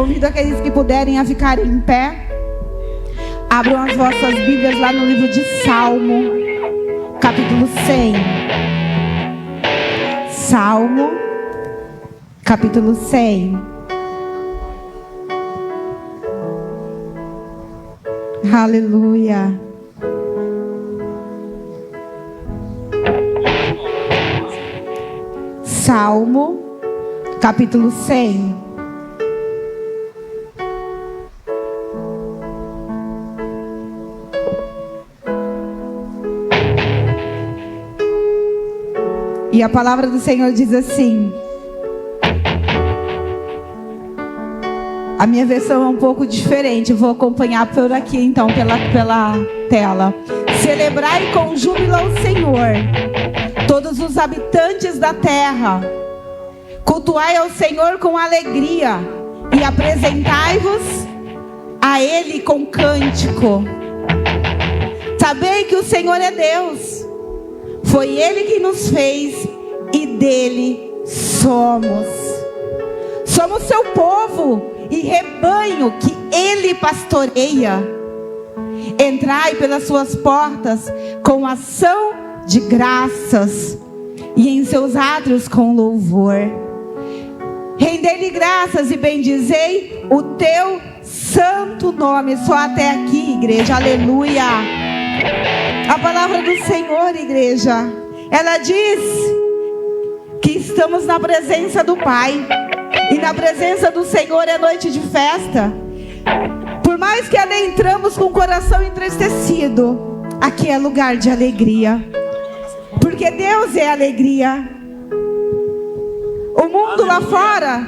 Convido aqueles que puderem a ficarem em pé. Abram as vossas Bíblias lá no livro de Salmo, capítulo 100. Salmo, capítulo 100. Aleluia. Salmo, capítulo 100. E a palavra do Senhor diz assim. A minha versão é um pouco diferente. Vou acompanhar por aqui então, pela tela. Celebrai com júbilo ao Senhor, todos os habitantes da terra. Cultuai ao Senhor com alegria e apresentai-vos a Ele com cântico. Sabei que o Senhor é Deus. Foi Ele que nos fez e dele somos. Somos seu povo e rebanho que Ele pastoreia. Entrai pelas suas portas com ação de graças e em seus átrios com louvor. Rendei-lhe graças e bendizei o teu santo nome. Só até aqui, igreja, aleluia. A palavra do Senhor, igreja, ela diz que estamos na presença do Pai. E na presença do Senhor é noite de festa. Por mais que adentramos com o coração entristecido, aqui é lugar de alegria. Porque Deus é alegria. O mundo lá fora,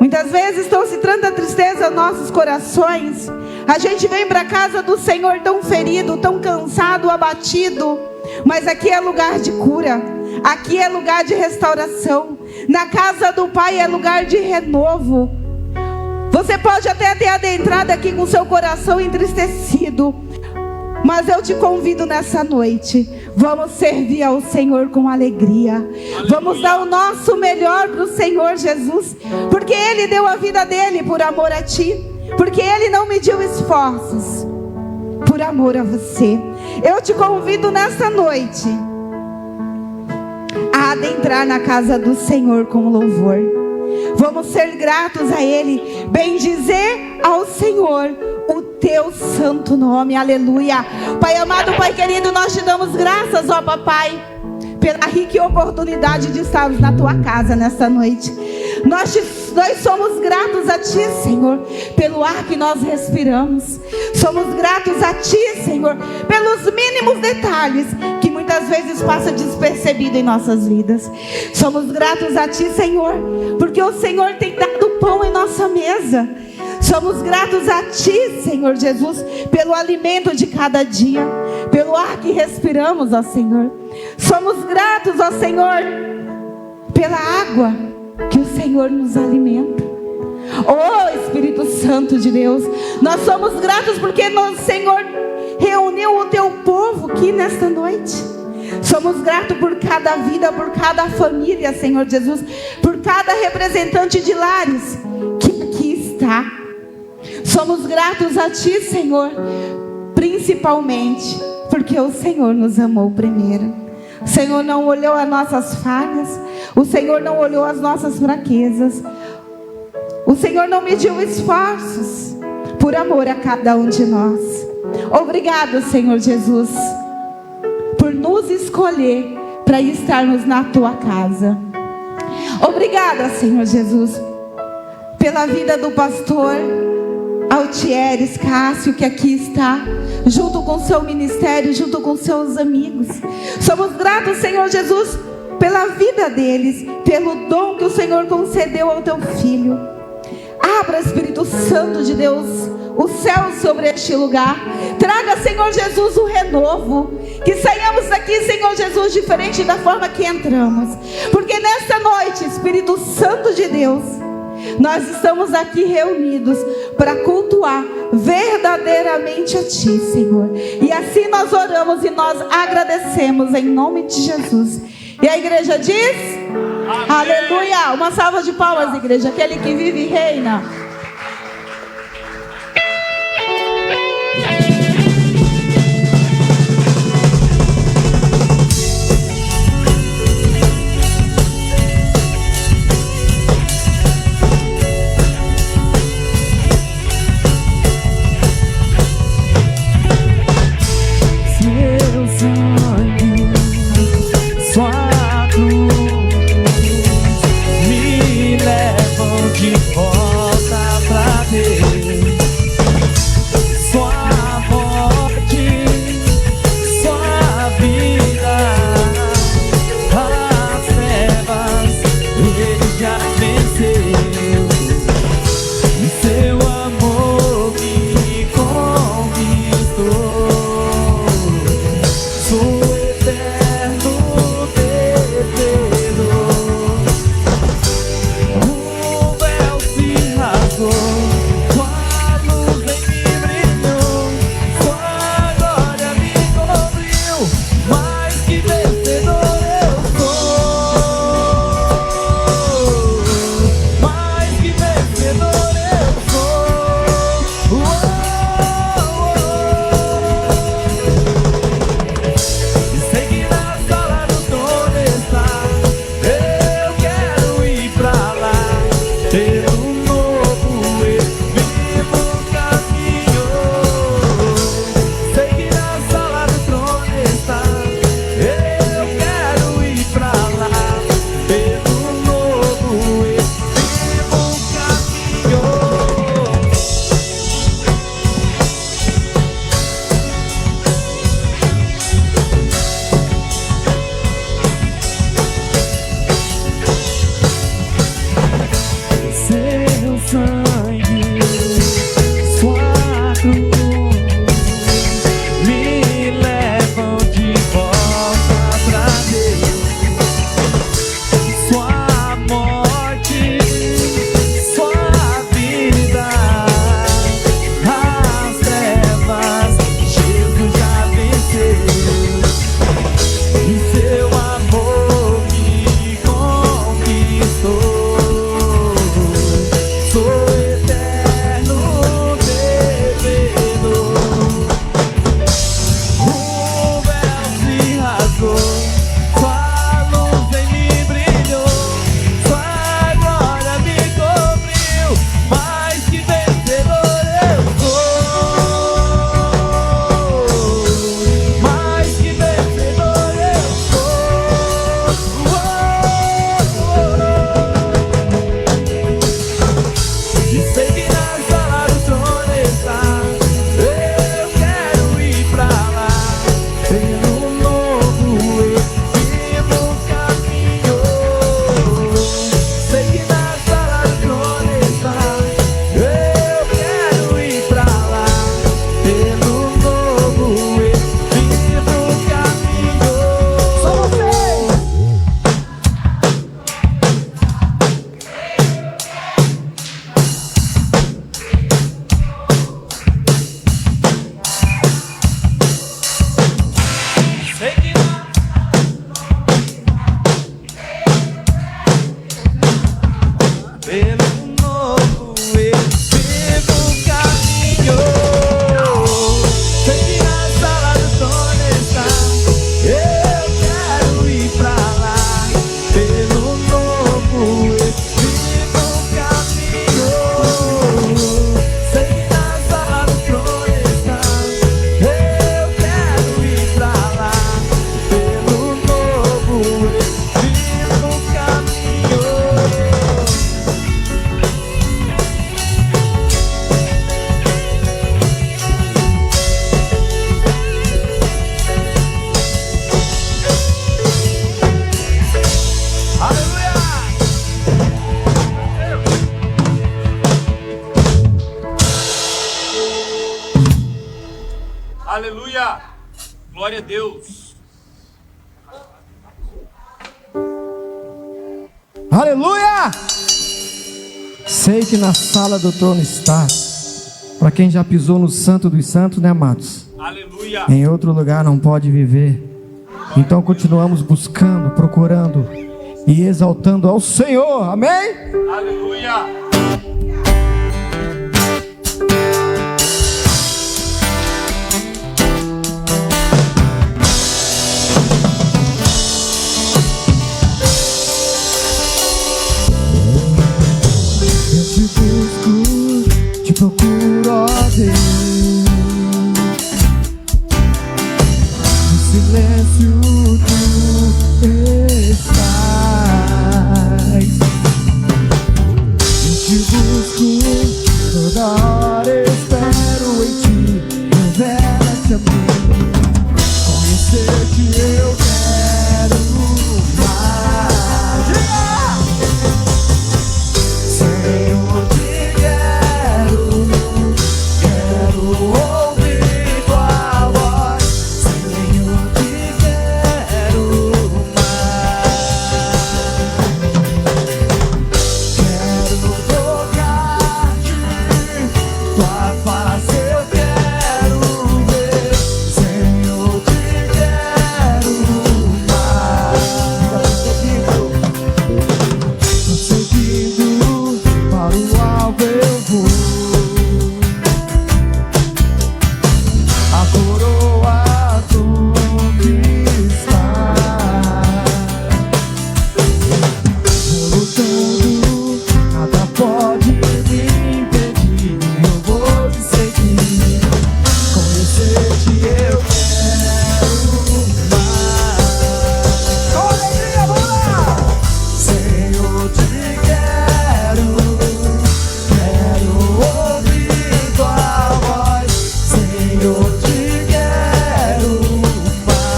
muitas vezes trouxe tanta tristeza aos nossos corações. A gente vem para a casa do Senhor tão ferido, tão cansado, abatido. Mas aqui é lugar de cura. Aqui é lugar de restauração. Na casa do Pai é lugar de renovo. Você pode até ter adentrado aqui com seu coração entristecido, mas eu te convido nessa noite. Vamos servir ao Senhor com alegria. Vamos dar o nosso melhor para o Senhor Jesus, porque Ele deu a vida dele por amor a ti, porque Ele não mediu esforços por amor a você. Eu te convido nessa noite a adentrar na casa do Senhor com louvor. Vamos ser gratos a Ele, bendizer ao Senhor o teu santo nome, aleluia. Pai amado, Pai querido, nós te damos graças, ó Papai, pela rica oportunidade de estarmos na tua casa nesta noite. Nós somos gratos a ti, Senhor, pelo ar que nós respiramos. Somos gratos a ti, Senhor, pelos mínimos detalhes que muitas vezes passa despercebido em nossas vidas. Somos gratos a ti, Senhor, porque o Senhor tem dado pão em nossa mesa. Somos gratos a ti, Senhor Jesus, pelo alimento de cada dia, pelo ar que respiramos, ó Senhor. Somos gratos, ó Senhor, pela água que o Senhor nos alimenta. Oh Espírito Santo de Deus, nós somos gratos porque o Senhor reuniu o teu povo aqui nesta noite. Somos gratos por cada vida, por cada família, Senhor Jesus, por cada representante de lares que aqui está. Somos gratos a ti, Senhor, principalmente porque o Senhor nos amou primeiro. O Senhor não olhou as nossas falhas, o Senhor não olhou as nossas fraquezas, o Senhor não mediu esforços por amor a cada um de nós. Obrigado, Senhor Jesus, por nos escolher para estarmos na tua casa. Obrigada, Senhor Jesus, pela vida do pastor Altieres Cássio, que aqui está, junto com seu ministério, junto com seus amigos. Somos gratos, Senhor Jesus, pela vida deles, pelo dom que o Senhor concedeu ao teu filho. Abra, Espírito Santo de Deus, o céu sobre este lugar. Traga, Senhor Jesus, o renovo. Que saiamos daqui, Senhor Jesus, diferente da forma que entramos. Porque nesta noite, Espírito Santo de Deus, nós estamos aqui reunidos para cultuar verdadeiramente a ti, Senhor. E assim nós oramos e nós agradecemos em nome de Jesus. E a igreja diz... Aleluia! Uma salva de palmas, igreja. Aquele que vive e reina. Aleluia! Glória a Deus! Aleluia! Sei que na sala do trono está. Para quem já pisou no santo dos santos, né, amados? Aleluia! Em outro lugar não pode viver. Então continuamos buscando, procurando e exaltando ao Senhor. Amém? Aleluia. Procuro, ó Deus, no silêncio tu estás. Eu te busco, toda hora espero em ti. Revela-te a mim, conhecer-te eu quero mais. Senhor, te quero. Quero ouvir tua voz, Senhor, te quero mais. Quero tocar-te, tua face eu quero ver, Senhor, te quero mais. Tô seguindo, para o alvo eu vou. A coroa conquistar, vou lutando, nada pode me impedir. Eu vou te seguir, conhecer-te eu quero mais. Com alegria, vamos lá! Senhor, te quero, quero ouvir tua voz, Senhor, te quero mais.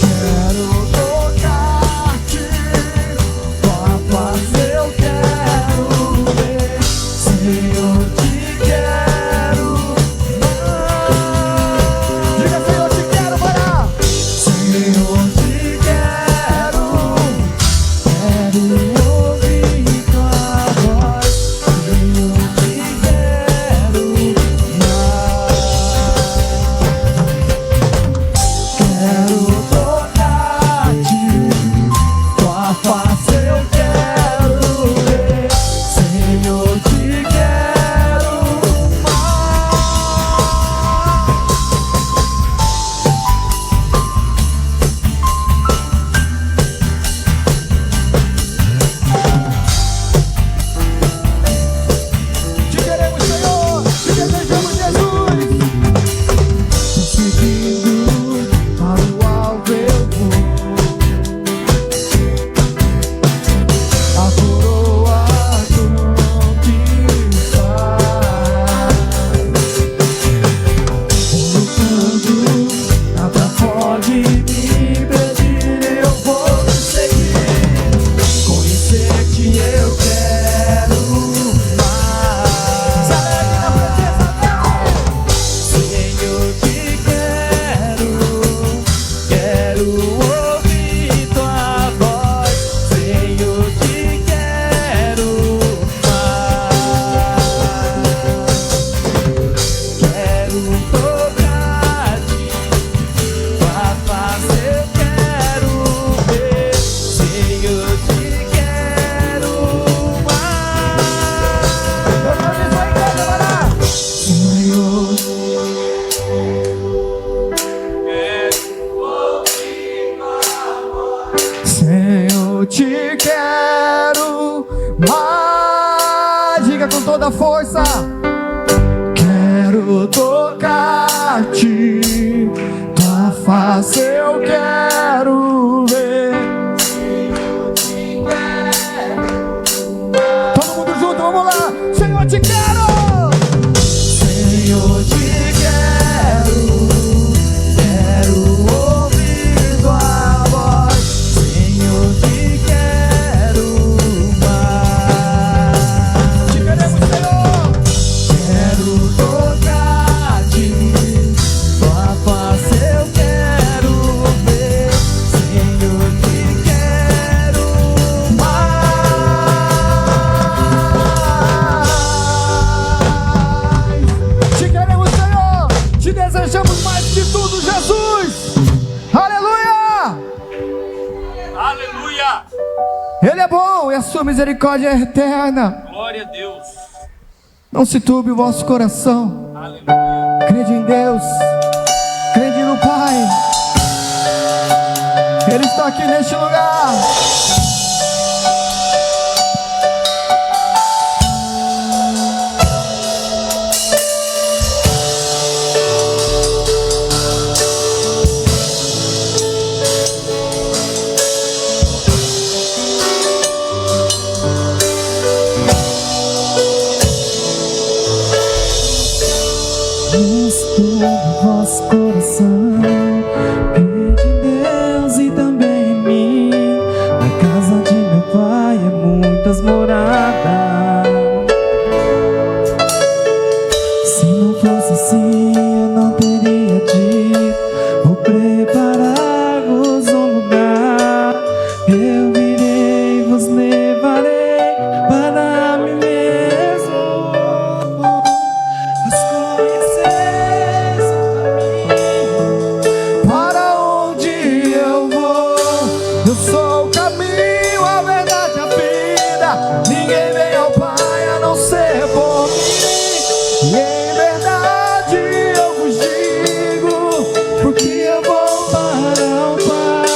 Quero tocar-te, tua face eu quero ver, Senhor, te quero mais. Diga, Senhor, te quero, vai lá. Senhor, te quero, quero ouvir tua voz, Senhor, te quero mais. Quero tocar-te, tua face eu quero ver, Senhor, te quero mais. Te queremos, Senhor, te desejamos, Jesus. Tô seguindo, para o alvo eu vou. A coroa conquistar, vou lutando, nada pode me impedir. Eu vou te seguir, conhecer-te eu quero mais. Se alegre na presença dele. Senhor, te quero, quero ouvir tua voz, Senhor, te quero mais. Quero tocar-te, tua face eu quero ver, Senhor, te quero mais. Senhor, Senhor, te quero mais. Diga com toda a força. Quero tocar-te, tua face eu quero ver. Todo mundo junto, vamos lá. Senhor, te quero. Senhor, te quero, quero ouvir tua voz, Senhor, te quero mais. Te queremos, Senhor. Quero tocar-te, tua face eu quero ver, Senhor, te bom e a sua misericórdia é eterna. Glória a Deus. Não se turbe o vosso coração. Aleluia. Crede em Deus, crede no Pai. Ele está aqui neste lugar. Vosso coração, crede em Deus e também em mim. Na casa de meu pai é muitas moradas. Se não fosse assim, eu não teria dito: vou preparar-vos um lugar. Eu irei, vos levarei para mim mesmo. As conheceis o caminho Para onde eu vou? Eu sou o caminho, a verdade, a vida. Ninguém vem ao Pai a não ser por mim. E em verdade eu vos digo, porque eu vou para o Pai.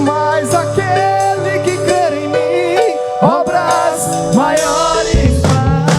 mas aquele que crer em mim, obras maiores fará.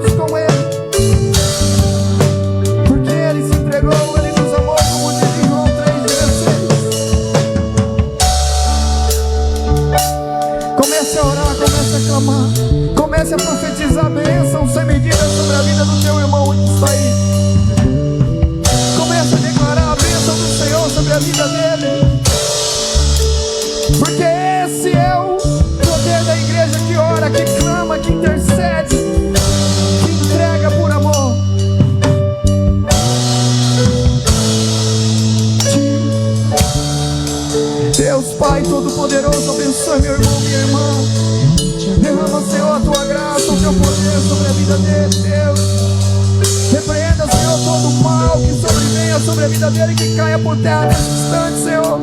juntos com Ele, porque Ele se entregou, Ele nos amou, como diz em João 3,16. Comece a orar, comece a clamar, comece a profetizar bênção sem medida sobre a vida do teu irmão que está aí. Comece a declarar a bênção do Senhor sobre a vida dele, porque esse é o poder da igreja que ora, que clama, que intercede, que entrega por amor. Deus Pai Todo-Poderoso, abençoe meu irmão, minha irmã. Derrama, Senhor, a tua graça, o teu poder sobre a vida dele, Deus. Repreenda, Senhor, todo o mal que sobrevenha sobre a vida dele, que caia por terra nesse instante, Senhor.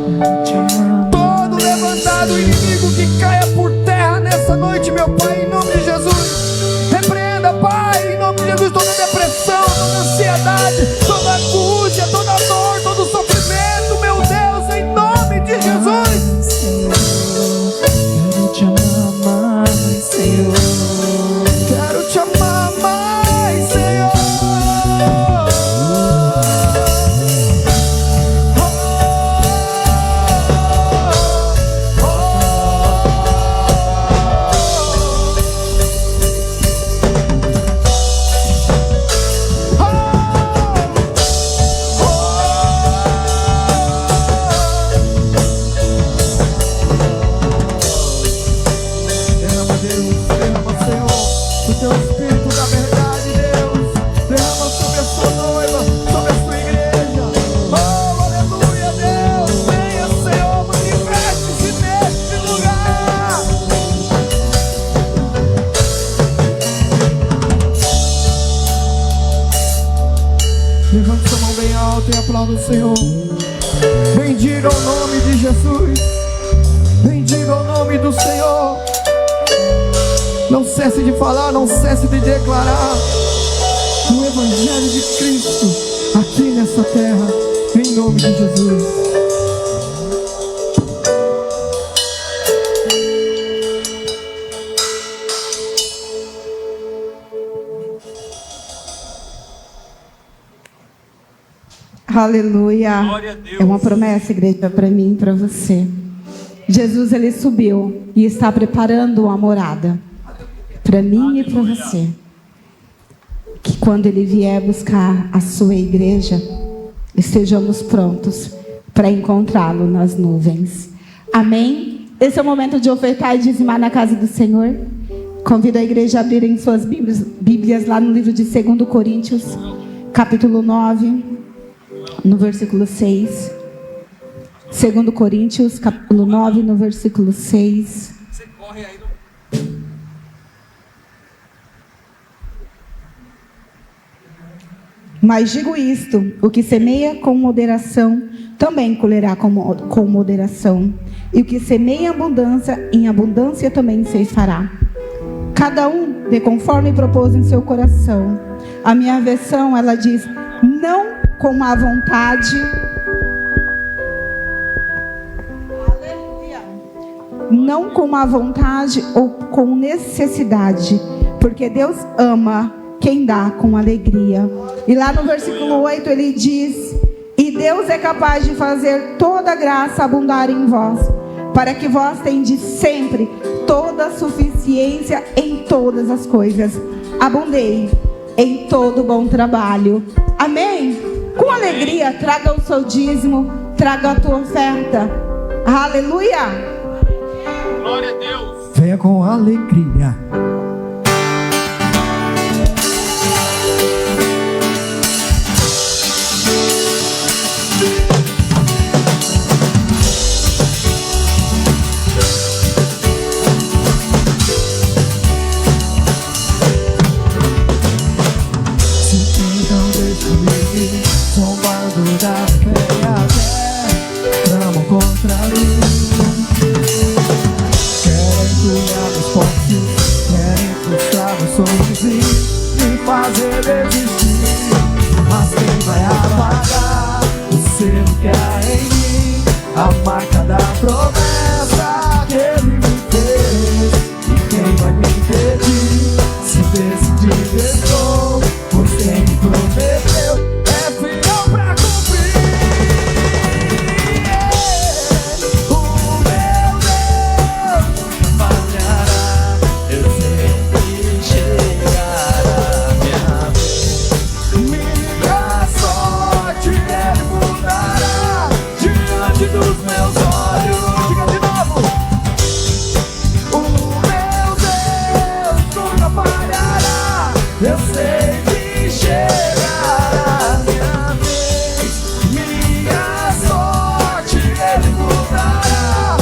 Todo levantado inimigo que caia por terra nessa noite, meu Pai, em nome de Jesus. Repreenda, Pai, em nome de Jesus, toda depressão, toda ansiedade, toda angústia, toda dor, todo sofrimento, meu Deus, em nome de Jesus. Quero te amar mais, Senhor. Quero te amar mais, Senhor. Levante sua mão bem alta e aplauda o Senhor. Bendiga o nome de Jesus. Bendiga o nome do Senhor. Não cesse de falar, não cesse de declarar o Evangelho de Cristo aqui nessa terra, em nome de Jesus. Aleluia. Glória a Deus. É uma promessa, igreja, para mim e para você. Jesus, ele subiu e está preparando uma morada para mim e para você. Que quando ele vier buscar a sua igreja, estejamos prontos para encontrá-lo nas nuvens. Amém? Esse é o momento de ofertar e dizimar na casa do Senhor. Convido a igreja a abrirem suas Bíblias lá no livro de 2 Coríntios, capítulo 9. No versículo 6. 2 Coríntios, capítulo 9, no versículo 6. Você corre aí no... Mas digo isto: o que semeia com moderação, também colherá com moderação. E o que semeia em abundância também se fará. Cada um dê conforme propôs em seu coração. A minha versão, ela diz: não com má vontade. Aleluia. Não com má vontade ou com necessidade, porque Deus ama quem dá com alegria. E lá no versículo 8 ele diz: e Deus é capaz de fazer toda a graça abundar em vós, para que vós tendes sempre toda a suficiência em todas as coisas. Abundei em todo bom trabalho. Amém? Com alegria, traga o seu dízimo, traga a tua oferta. Aleluia! Glória a Deus. Venha com alegria. Da fé até tramam contra mim. Querem ganhar meus postos, querem frustrar meus sonhos e me fazer desistir. Mas quem vai apagar o selo que há em mim? A marca da promessa que ele me fez. E quem vai me impedir se decidir? eu sei que chegará minha vez, minha sorte Ele mudará.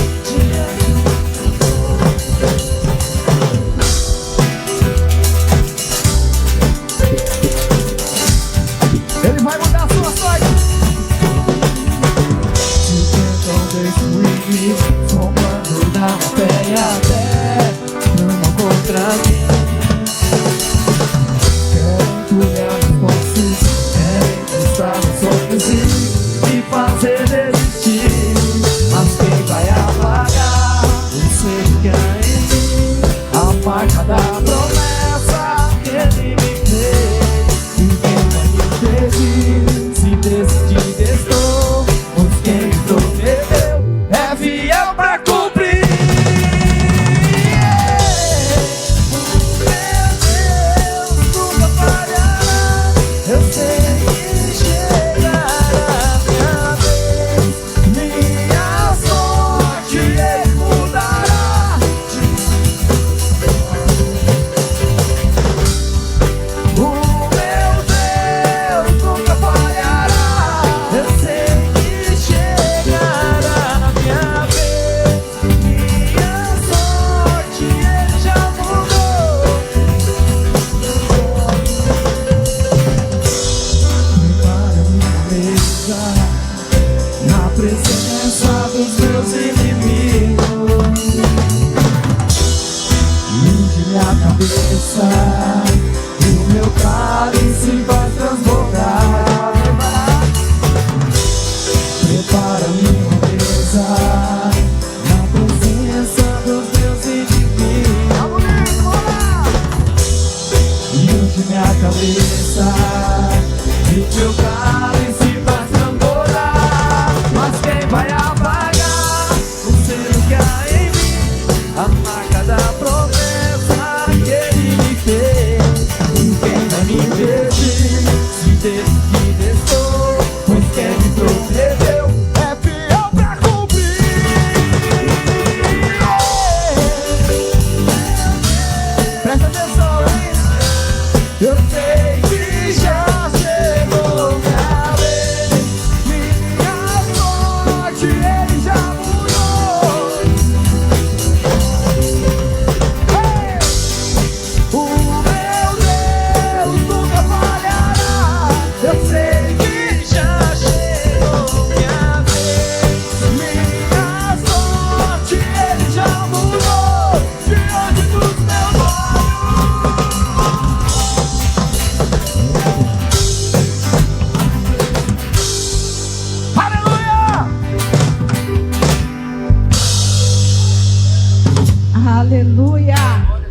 Ele vai mudar a sua sorte. Se tentam destruir, somando da fé e até tramam contra mim. Querem tulhar os postos, querem frustrar os sonhos e me fazer desistir. Mas quem vai apagar o selo que há em mim? A marca da promessa que Ele me fez. E quem vai me impedir? Se decidir, estou, pois quem me prometeu é fiel pra cumprir. Eu sei que chegará minha vez, minha sorte Ele mudará. O meu Deus nunca falhará. Eu sei que chegará minha vez, minha sorte Ele já mudou. Prepara minha mesa na presença dos meus inimigos. Unge minha cabeça e o meu cálice vai transbordar. Prepara minha mesa na presença dos meus inimigos. Unge minha cabeça e o meu cálice vai transbordar. Mas quem vai apagar o selo que há em mim? A marca da promessa que Ele me fez. E quem vai me impedir? Se decidir, estou, pois quem me prometeu é fiel pra cumprir. Presta atenção, hein? Eu sei que já chegou minha vez, minha sorte Ele já mudou. Hey! O meu Deus nunca falhará. Eu sei que já chegou minha vez, minha sorte Ele já mudou. Diante dos meus olhos. Aleluia! Aleluia!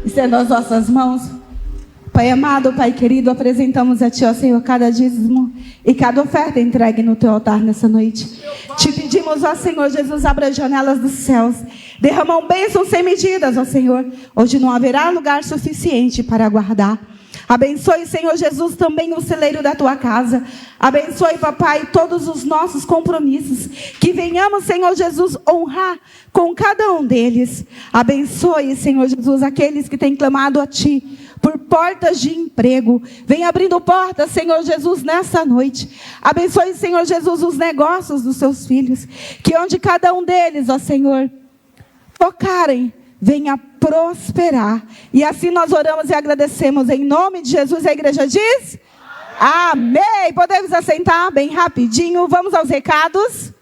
Estendo as nossas mãos. Pai amado, Pai querido, apresentamos a Ti, ó Senhor, cada dízimo e cada oferta entregue no Teu altar nessa noite. Te pedimos, ó Senhor Jesus, abra as janelas dos céus. Derrama bênçãos sem medidas, ó Senhor. Hoje não haverá lugar suficiente para guardar. Abençoe, Senhor Jesus, também o celeiro da Tua casa. Abençoe, Papai, todos os nossos compromissos. Que venhamos, Senhor Jesus, honrar com cada um deles. Abençoe, Senhor Jesus, aqueles que têm clamado a Ti por portas de emprego. Vem abrindo portas, Senhor Jesus, nessa noite. Abençoe, Senhor Jesus, os negócios dos Seus filhos. Que onde cada um deles, ó Senhor, tocarem, venha prosperar. E assim nós oramos e agradecemos em nome de Jesus. A igreja diz amém. Podemos assentar bem rapidinho. Vamos aos recados.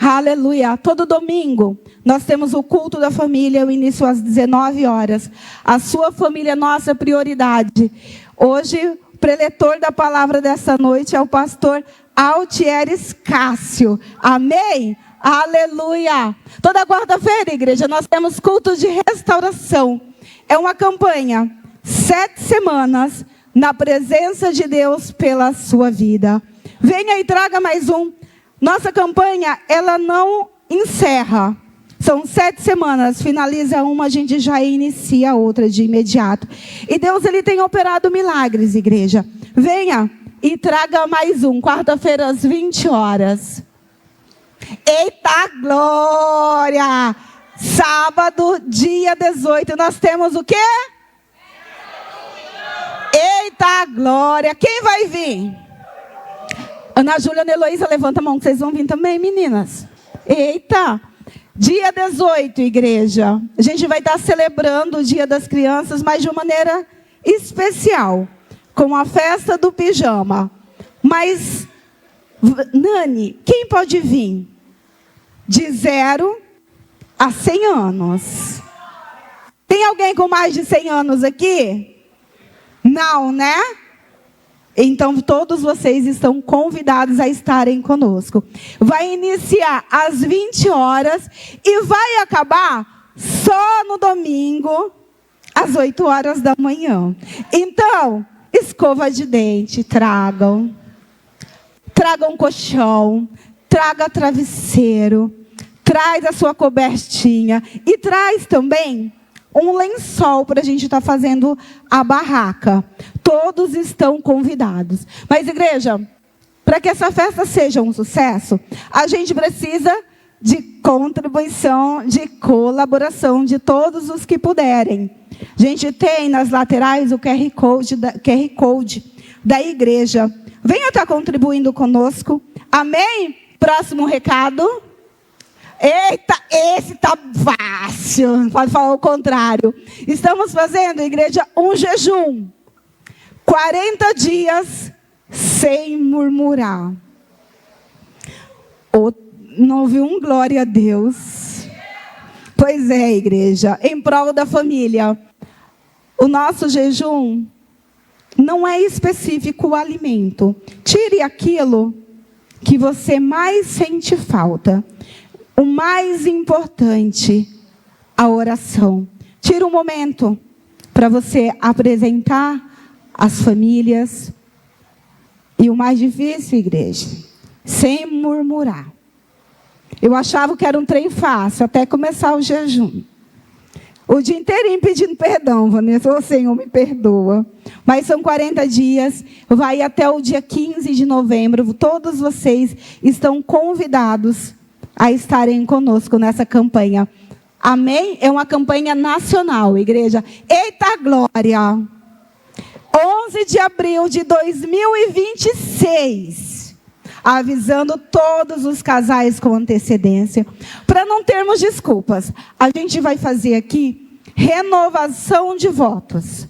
Aleluia. Todo domingo nós temos o culto da família, o início às 19 horas. A sua família é nossa prioridade. Hoje o preletor da palavra dessa noite é o pastor Altieres Cássio. Amém? Aleluia! Toda quarta-feira, igreja, nós temos culto de restauração. É uma campanha, 7 semanas, na presença de Deus pela sua vida. Venha e traga mais um. Nossa campanha, ela não encerra. São 7 semanas, finaliza uma, a gente já inicia a outra de imediato. E Deus, Ele tem operado milagres, igreja. Venha e traga mais um, quarta-feira às 20 horas. Eita glória! Sábado, dia 18, nós temos o quê? glória! Quem vai vir? Ana Júlia, Ana Heloísa, levanta a mão que vocês vão vir também, meninas. Eita! Dia 18, igreja. A gente vai estar celebrando o Dia das Crianças, mas de uma maneira especial, com a festa do pijama. Mas, Nani, quem pode vir? De 0 a 100 anos. Tem alguém com mais de 100 anos aqui? Não, né? Então, todos vocês estão convidados a estarem conosco. Vai iniciar às 20 horas e vai acabar só no domingo, às 8 horas da manhã. Então, escova de dente, tragam colchão, traga travesseiro, traz a sua cobertinha e traz também um lençol para a gente estar fazendo a barraca. Todos estão convidados. Mas, igreja, para que essa festa seja um sucesso, a gente precisa de contribuição, de colaboração de todos os que puderem. A gente tem nas laterais o QR Code da igreja. Venha estar contribuindo conosco. Amém? Próximo recado. Eita, esse tá fácil. Pode falar o contrário. Estamos fazendo, igreja, um jejum. 40 dias sem murmurar. Não ouviu um glória a Deus? Pois é, igreja. Em prol da família. O nosso jejum não é específico o alimento. Tire aquilo que você mais sente falta. O mais importante, a oração. Tira um momento para você apresentar as famílias. E o mais difícil, igreja, sem murmurar. Eu achava que era um trem fácil, até começar o jejum. O dia inteirinho pedindo perdão, Vanessa. Ô Senhor, me perdoa. Mas são 40 dias, vai até o dia 15 de novembro. Todos vocês estão convidados a estarem conosco nessa campanha. Amém? É uma campanha nacional, igreja. Eita glória! 11 de abril de 2026. Avisando todos os casais com antecedência. Para não termos desculpas. A gente vai fazer aqui renovação de votos.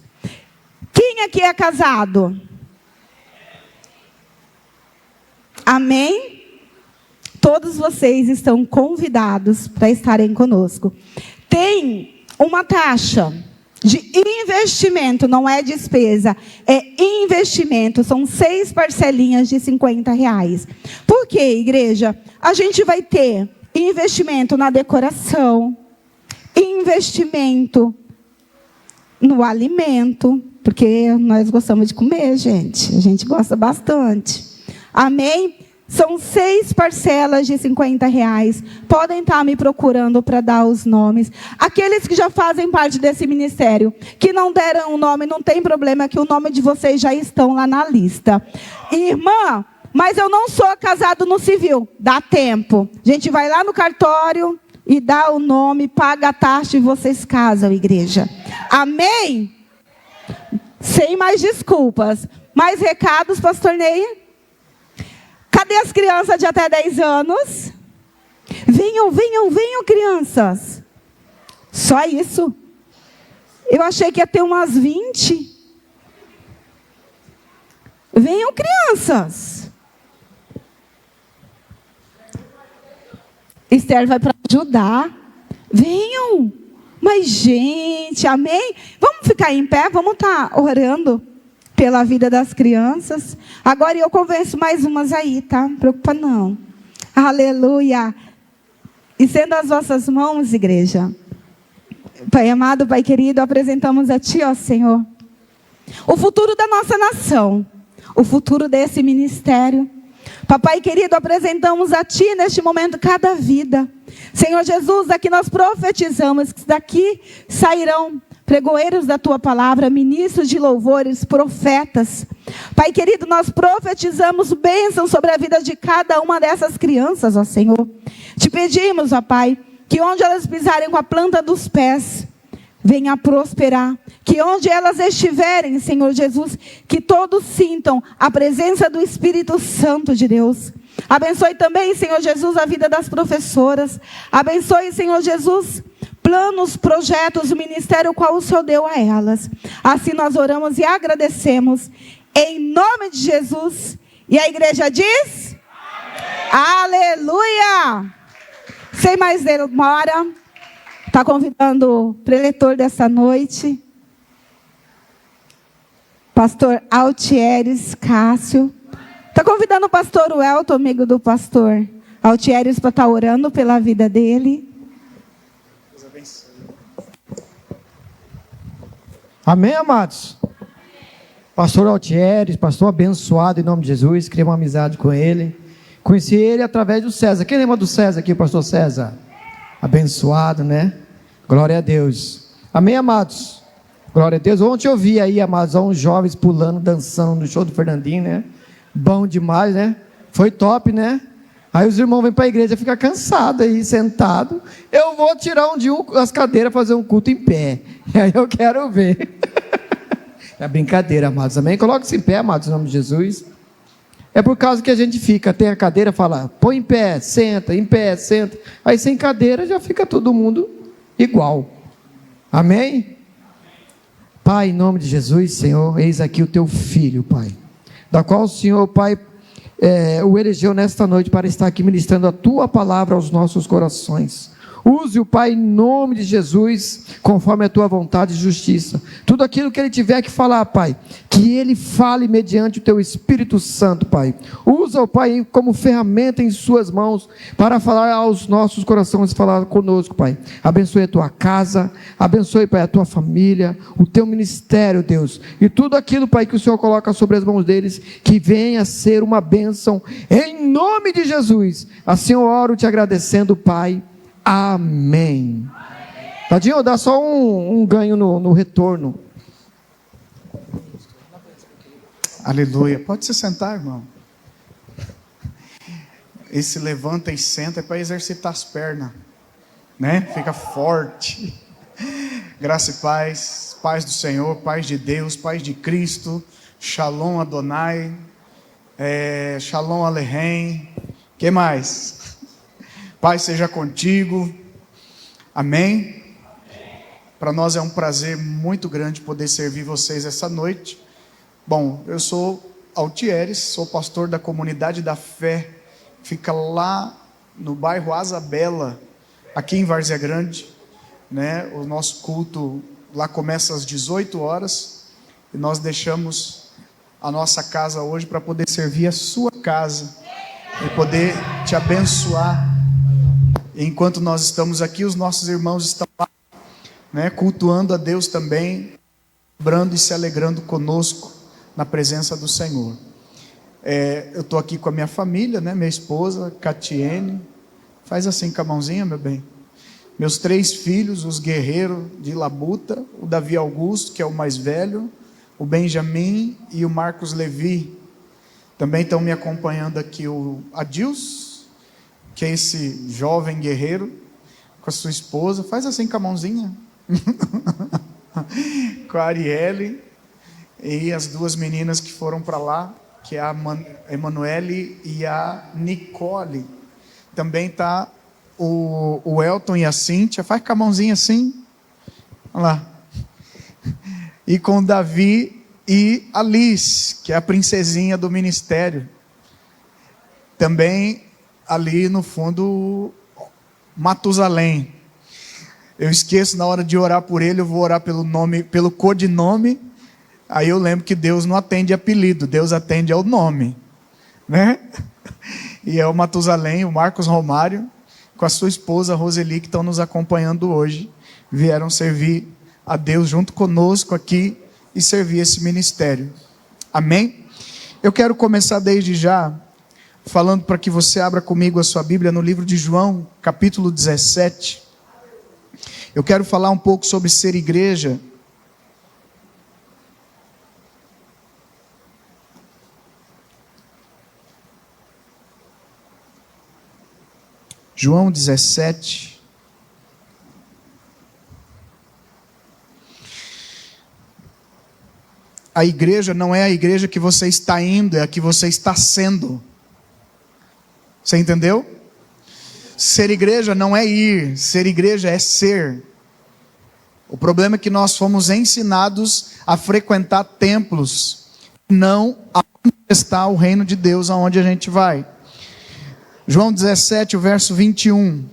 Quem aqui é casado? Amém? Todos vocês estão convidados para estarem conosco. Tem uma taxa de investimento, não é despesa, é investimento. São 6 parcelinhas de R$50. Por quê, igreja? A gente vai ter investimento na decoração, investimento no alimento, porque nós gostamos de comer, gente. A gente gosta bastante. Amém? São 6 parcelas de R$50. Podem estar me procurando para dar os nomes. Aqueles que já fazem parte desse ministério, que não deram o nome, não tem problema, que o nome de vocês já estão lá na lista. Irmã, mas eu não sou casado no civil. Dá tempo. A gente vai lá no cartório e dá o nome, paga a taxa e vocês casam, igreja. Amém? Sem mais desculpas. Mais recados, pastor Ney? Cadê as crianças de até 10 anos? Venham, venham, venham, crianças. Só isso. Eu achei que ia ter umas 20. Venham, crianças. Esther vai para ajudar. Venham. Mas, gente, amém? Vamos ficar em pé, vamos estar orando pela vida das crianças. Agora eu convenço mais umas aí, tá? Não preocupa não. Aleluia. Estenda as vossas mãos, igreja. Pai amado, Pai querido, apresentamos a Ti, ó Senhor, o futuro da nossa nação, o futuro desse ministério. Papai querido, apresentamos a Ti neste momento cada vida. Senhor Jesus, aqui nós profetizamos que daqui sairão pregoeiros da Tua palavra, ministros de louvores, profetas. Pai querido, nós profetizamos bênção sobre a vida de cada uma dessas crianças, ó Senhor. Te pedimos, ó Pai, que onde elas pisarem com a planta dos pés, venha prosperar. Que onde elas estiverem, Senhor Jesus, que todos sintam a presença do Espírito Santo de Deus. Abençoe também, Senhor Jesus, a vida das professoras. Abençoe, Senhor Jesus, planos, projetos, o ministério qual o Senhor deu a elas. Assim nós oramos e agradecemos. Em nome de Jesus. E a igreja diz? Amém. Aleluia! Sem mais demora, está convidando o preletor dessa noite, pastor Altieres Cássio. Está convidando o pastor Welton, amigo do pastor Altieres, para estar orando pela vida dele. Amém, amados? Pastor Altieres, pastor abençoado em nome de Jesus, criei uma amizade com ele. Conheci ele através do César. Quem lembra do César aqui, pastor César? Abençoado, né? Glória a Deus. Amém, amados? Glória a Deus. Ontem eu vi aí, amados, uns jovens pulando, dançando no show do Fernandinho, né? Bom demais, né? Foi top, né? Aí os irmãos vêm para a igreja, ficam cansados aí, sentados. Eu vou tirar um dia as cadeiras, fazer um culto em pé. E aí eu quero ver. É brincadeira, amados. Amém? Coloque-se em pé, amados, em nome de Jesus. É por causa que a gente fica, tem a cadeira, fala, põe em pé, senta, em pé, senta. Aí sem cadeira já fica todo mundo igual. Amém? Pai, em nome de Jesus, Senhor, eis aqui o teu filho, Pai, da qual o Senhor, Pai, o elegeu nesta noite para estar aqui ministrando a tua palavra aos nossos corações. Use o Pai em nome de Jesus, conforme a tua vontade e justiça. Tudo aquilo que ele tiver que falar, Pai, que ele fale mediante o teu Espírito Santo, Pai. Usa o Pai como ferramenta em suas mãos para falar aos nossos corações, falar conosco, Pai. Abençoe a tua casa, abençoe, Pai, a tua família, o teu ministério, Deus. E tudo aquilo, Pai, que o Senhor coloca sobre as mãos deles, que venha a ser uma bênção em nome de Jesus. Assim eu oro te agradecendo, Pai. Amém. Tadinho, dá só um ganho no retorno. Aleluia. Pode se sentar, irmão. Esse levanta e senta é para exercitar as pernas, né? Fica forte. Graça e paz, paz do Senhor, paz de Deus, paz de Cristo. Shalom Adonai, Shalom Alehem. Que mais? Pai seja contigo, amém? Para nós é um prazer muito grande poder servir vocês essa noite. Bom, eu sou Altieres, sou pastor da Comunidade da Fé, fica lá no bairro Asa Bela, aqui em Várzea Grande, né? O nosso culto lá começa às 18 horas, e nós deixamos a nossa casa hoje para poder servir a sua casa, e poder te abençoar. Enquanto nós estamos aqui, os nossos irmãos estão lá, né, cultuando a Deus também, lembrando e se alegrando conosco na presença do Senhor. Eu estou aqui com a minha família, né, minha esposa, Catiene, faz assim com a mãozinha, meu bem. Meus 3 filhos, os guerreiros de Labuta, o Davi Augusto, que é o mais velho, o Benjamin e o Marcos Levi. Também estão me acompanhando aqui o Adilson, que é esse jovem guerreiro, com a sua esposa, faz assim com a mãozinha, com a Arielle, e as 2 meninas que foram para lá, que é a Emanuele e a Nicole. Também está o Elton e a Cíntia, faz com a mãozinha assim, olha lá, e com o Davi e a Liz, que é a princesinha do ministério. Também ali no fundo, Matusalém. Eu esqueço na hora de orar por ele, eu vou orar pelo nome, pelo codinome. Aí eu lembro que Deus não atende apelido, Deus atende ao nome, né? E é o Matusalém, o Marcos Romário, com a sua esposa Roseli, que estão nos acompanhando hoje, vieram servir a Deus junto conosco aqui e servir esse ministério. Amém? Eu quero começar desde já falando para que você abra comigo a sua Bíblia no livro de João, capítulo 17. Eu quero falar um pouco sobre ser igreja. João 17. a igreja não é a igreja que você está indo, é a que você está sendo. Você entendeu? Ser igreja não é ir, ser igreja é ser. O problema é que nós fomos ensinados a frequentar templos, não a manifestar o reino de Deus aonde a gente vai. João 17, o verso 21.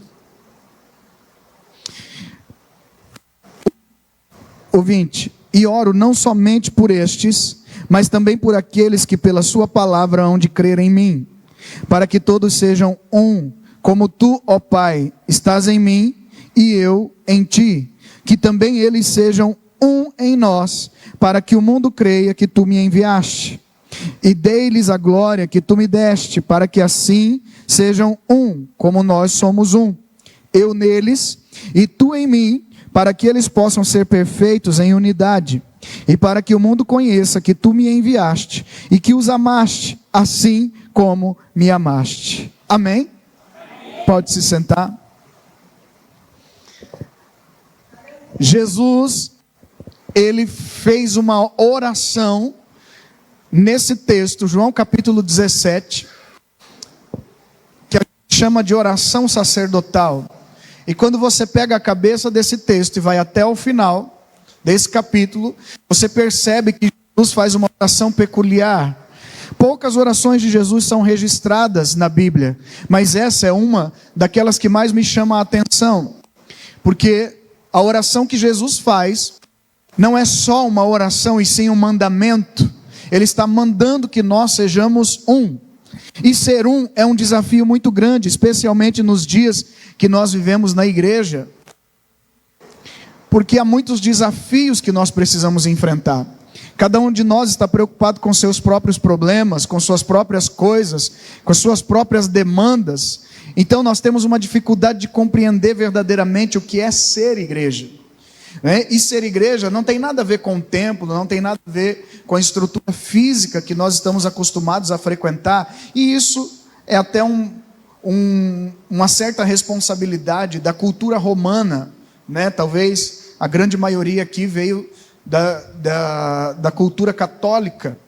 O 20. E oro não somente por estes, mas também por aqueles que pela sua palavra hão de crer em mim, para que todos sejam um, como tu, ó Pai, estás em mim e eu em ti, que também eles sejam um em nós, para que o mundo creia que tu me enviaste. E dei-lhes a glória que tu me deste, para que assim sejam um, como nós somos um. Eu neles e tu em mim, para que eles possam ser perfeitos em unidade, e para que o mundo conheça que tu me enviaste, e que os amaste, assim como me amaste. Amém? Pode se sentar. Jesus, ele fez uma oração, nesse texto, João capítulo 17, que a gente chama de oração sacerdotal. E quando você pega a cabeça desse texto e vai até o final desse capítulo, você percebe que Jesus faz uma oração peculiar. Poucas orações de Jesus são registradas na Bíblia, mas essa é uma daquelas que mais me chama a atenção, porque a oração que Jesus faz não é só uma oração e sim um mandamento. Ele está mandando que nós sejamos um. E ser um é um desafio muito grande, especialmente nos dias que nós vivemos na igreja, porque há muitos desafios que nós precisamos enfrentar. Cada um de nós está preocupado com seus próprios problemas, com suas próprias coisas, com as suas próprias demandas. Então nós temos uma dificuldade de compreender verdadeiramente o que é ser igreja. E ser igreja não tem nada a ver com o templo, não tem nada a ver com a estrutura física que nós estamos acostumados a frequentar, e isso é até uma certa responsabilidade da cultura romana, né? Talvez a grande maioria aqui veio da cultura católica,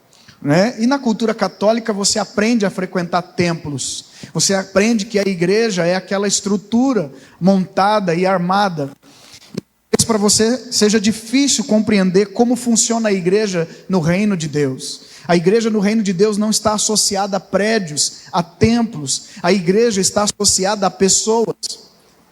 né? E na cultura católica você aprende a frequentar templos, você aprende que a igreja é aquela estrutura montada e armada. Para você seja difícil compreender como funciona a igreja no reino de Deus. A igreja no reino de Deus não está associada a prédios, a templos. A igreja está associada a pessoas.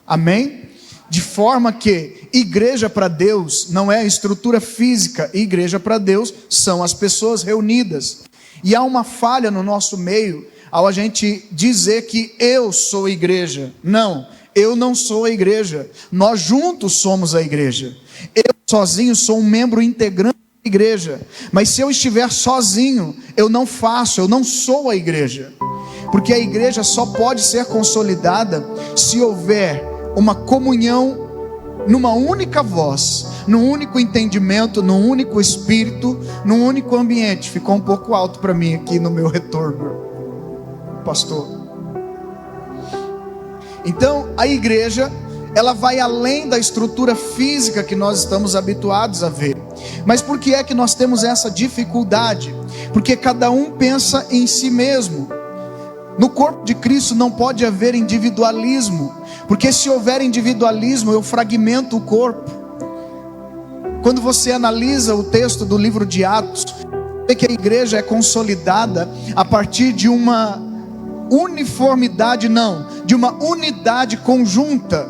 Amém? De forma que igreja para Deus não é a estrutura física, igreja para Deus são as pessoas reunidas. E há uma falha no nosso meio ao a gente dizer que eu sou igreja. Não. Eu não sou a igreja, nós juntos somos a igreja. Eu sozinho sou um membro integrante da igreja, mas se eu estiver sozinho, eu não sou a igreja. Porque a igreja só pode ser consolidada se houver uma comunhão numa única voz, num único entendimento, num único espírito, num único ambiente. Ficou um pouco alto para mim aqui no meu retorno, pastor. Então, a igreja, ela vai além da estrutura física que nós estamos habituados a ver. Mas por que é que nós temos essa dificuldade? Porque cada um pensa em si mesmo. No corpo de Cristo não pode haver individualismo, porque se houver individualismo, eu fragmento o corpo. Quando você analisa o texto do livro de Atos, vê que a igreja é consolidada a partir de uma uniformidade, de uma unidade conjunta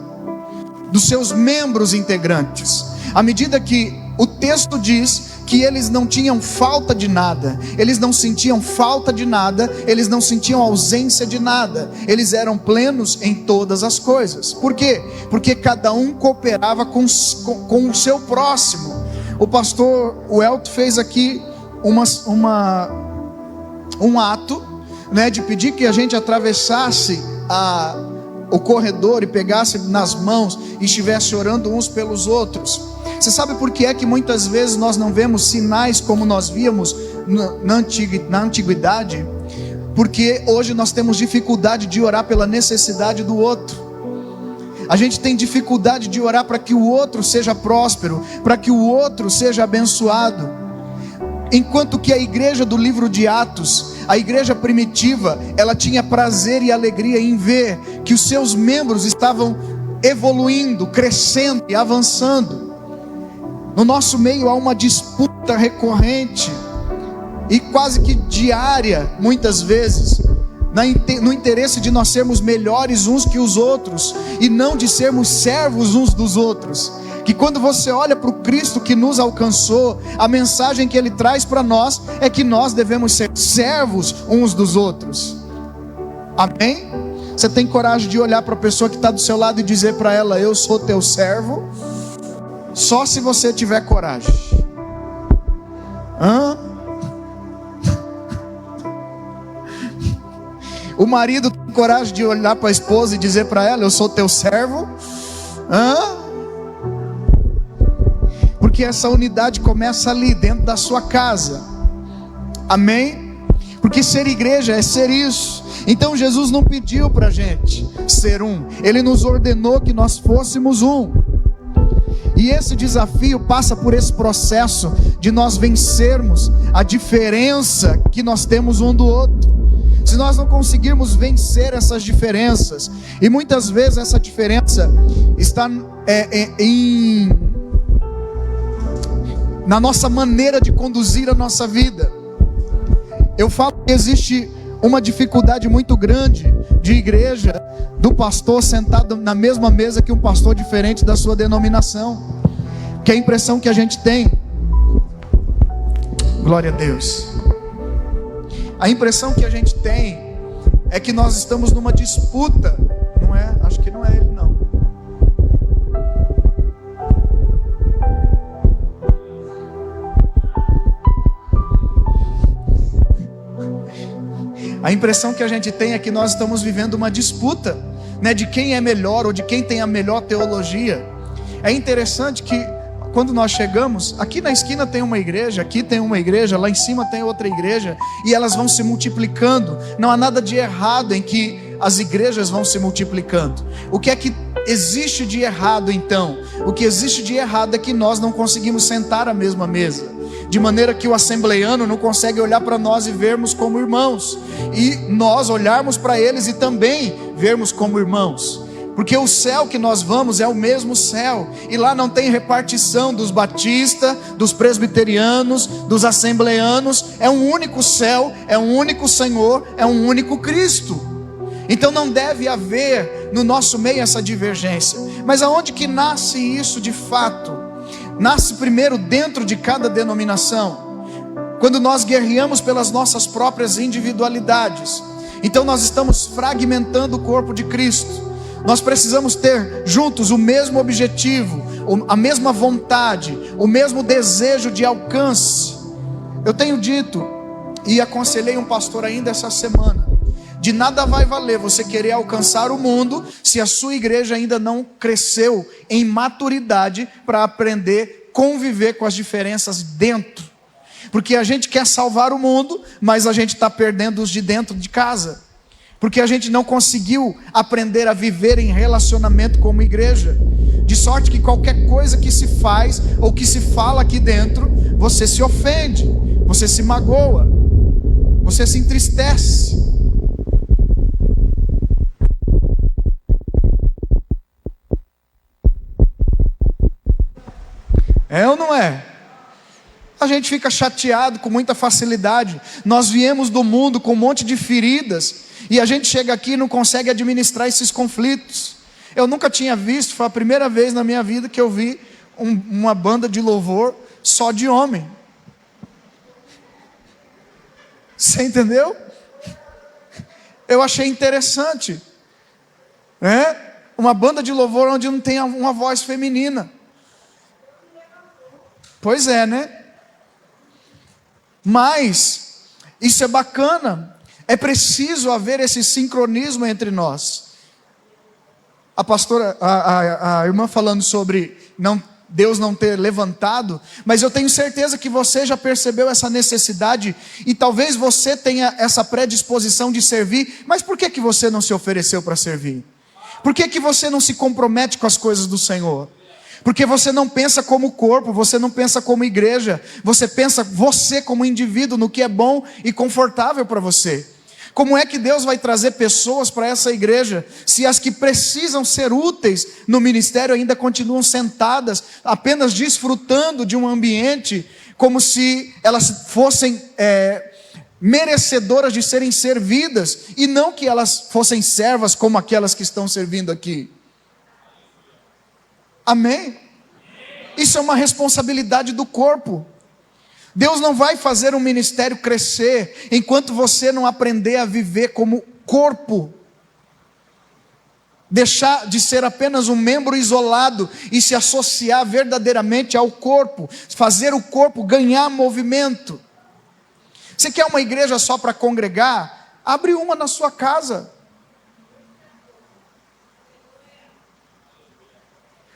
dos seus membros integrantes. À medida que o texto diz que eles não tinham falta de nada, eles não sentiam falta de nada, eles não sentiam ausência de nada, eles eram plenos em todas as coisas. Por quê? Porque cada um cooperava com o seu próximo. O pastor Welto fez aqui um ato, de pedir que a gente atravessasse o corredor e pegasse nas mãos e estivesse orando uns pelos outros. Você sabe por que é que muitas vezes nós não vemos sinais como nós víamos na antiguidade? Porque hoje nós temos dificuldade de orar pela necessidade do outro. A gente tem dificuldade de orar para que o outro seja próspero, para que o outro seja abençoado. Enquanto que a igreja do livro de Atos, a igreja primitiva, ela tinha prazer e alegria em ver que os seus membros estavam evoluindo, crescendo e avançando. No nosso meio há uma disputa recorrente e quase que diária, muitas vezes, no interesse de nós sermos melhores uns que os outros e não de sermos servos uns dos outros. Que quando você olha para o Cristo que nos alcançou, a mensagem que Ele traz para nós é que nós devemos ser servos uns dos outros. Amém? Você tem coragem de olhar para a pessoa que está do seu lado e dizer para ela: eu sou teu servo? Só se você tiver coragem. O marido tem coragem de olhar para a esposa e dizer para ela: eu sou teu servo? Porque essa unidade começa ali dentro da sua casa. Amém? Porque ser igreja é ser isso. Então Jesus não pediu para a gente ser um, Ele nos ordenou que nós fôssemos um. E esse desafio passa por esse processo de nós vencermos a diferença que nós temos um do outro. Se nós não conseguirmos vencer essas diferenças, e muitas vezes essa diferença está na nossa maneira de conduzir a nossa vida. Eu falo que existe uma dificuldade muito grande de igreja, do pastor sentado na mesma mesa que um pastor diferente da sua denominação, que é a impressão que a gente tem, glória a Deus, a impressão que a gente tem é que nós estamos numa disputa, não é? Acho que não é ele não. A impressão que a gente tem é que nós estamos vivendo uma disputa, né, de quem é melhor ou de quem tem a melhor teologia. É interessante que quando nós chegamos, aqui na esquina tem uma igreja, aqui tem uma igreja, lá em cima tem outra igreja, e elas vão se multiplicando. Não há nada de errado em que as igrejas vão se multiplicando. O que é que existe de errado então? O que existe de errado é que nós não conseguimos sentar à mesma mesa, de maneira que o assembleiano não consegue olhar para nós e vermos como irmãos, e nós olharmos para eles e também vermos como irmãos. Porque o céu que nós vamos é o mesmo céu, e lá não tem repartição dos batistas, dos presbiterianos, dos assembleanos. É um único céu, é um único Senhor, é um único Cristo. Então não deve haver no nosso meio essa divergência. Mas aonde que nasce isso de fato? Nasce primeiro dentro de cada denominação, quando nós guerreamos pelas nossas próprias individualidades. Então nós estamos fragmentando o corpo de Cristo. Nós precisamos ter juntos o mesmo objetivo, a mesma vontade, o mesmo desejo de alcance. Eu tenho dito e aconselhei um pastor ainda essa semana: de nada vai valer você querer alcançar o mundo se a sua igreja ainda não cresceu em maturidade para aprender a conviver com as diferenças dentro. Porque a gente quer salvar o mundo, mas a gente está perdendo os de dentro de casa. Porque a gente não conseguiu aprender a viver em relacionamento como igreja. De sorte que qualquer coisa que se faz ou que se fala aqui dentro, você se ofende, você se magoa, você se entristece. É ou não é? A gente fica chateado com muita facilidade. Nós viemos do mundo com um monte de feridas, e a gente chega aqui e não consegue administrar esses conflitos. Eu nunca tinha visto, foi a primeira vez na minha vida que eu vi uma banda de louvor só de homem. Você entendeu? Eu achei interessante, né? Uma banda de louvor onde não tem uma voz feminina. Pois é, né? Mas isso é bacana. É preciso haver esse sincronismo entre nós. A pastora, a irmã falando sobre Deus não ter levantado, mas eu tenho certeza que você já percebeu essa necessidade, e talvez você tenha essa predisposição de servir, mas por que você não se ofereceu para servir? Por que você não se compromete com as coisas do Senhor? Porque você não pensa como corpo, você não pensa como igreja, você pensa você como indivíduo no que é bom e confortável para você. Como é que Deus vai trazer pessoas para essa igreja, se as que precisam ser úteis no ministério ainda continuam sentadas, apenas desfrutando de um ambiente, como se elas fossem merecedoras de serem servidas, e não que elas fossem servas como aquelas que estão servindo aqui? Amém? Isso é uma responsabilidade do corpo. Deus não vai fazer um ministério crescer enquanto você não aprender a viver como corpo. Deixar de ser apenas um membro isolado e se associar verdadeiramente ao corpo. Fazer o corpo ganhar movimento. Você quer uma igreja só para congregar? Abre uma na sua casa.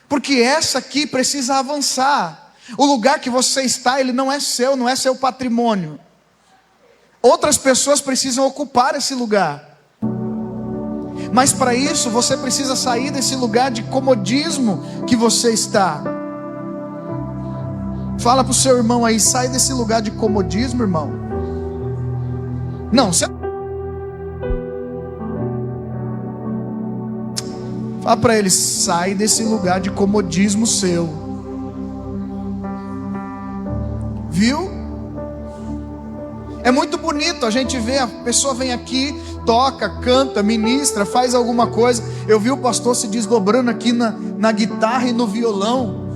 Porque essa aqui precisa avançar. O lugar que você está, ele não é seu patrimônio. Outras pessoas precisam ocupar esse lugar. Mas para isso, você precisa sair desse lugar de comodismo que você está. Fala para o seu irmão aí, sai desse lugar de comodismo, irmão. Não, você... Fala para ele, sai desse lugar de comodismo seu. Viu? É muito bonito a gente ver, a pessoa vem aqui, toca, canta, ministra, faz alguma coisa. Eu vi o pastor se desdobrando aqui na guitarra e no violão.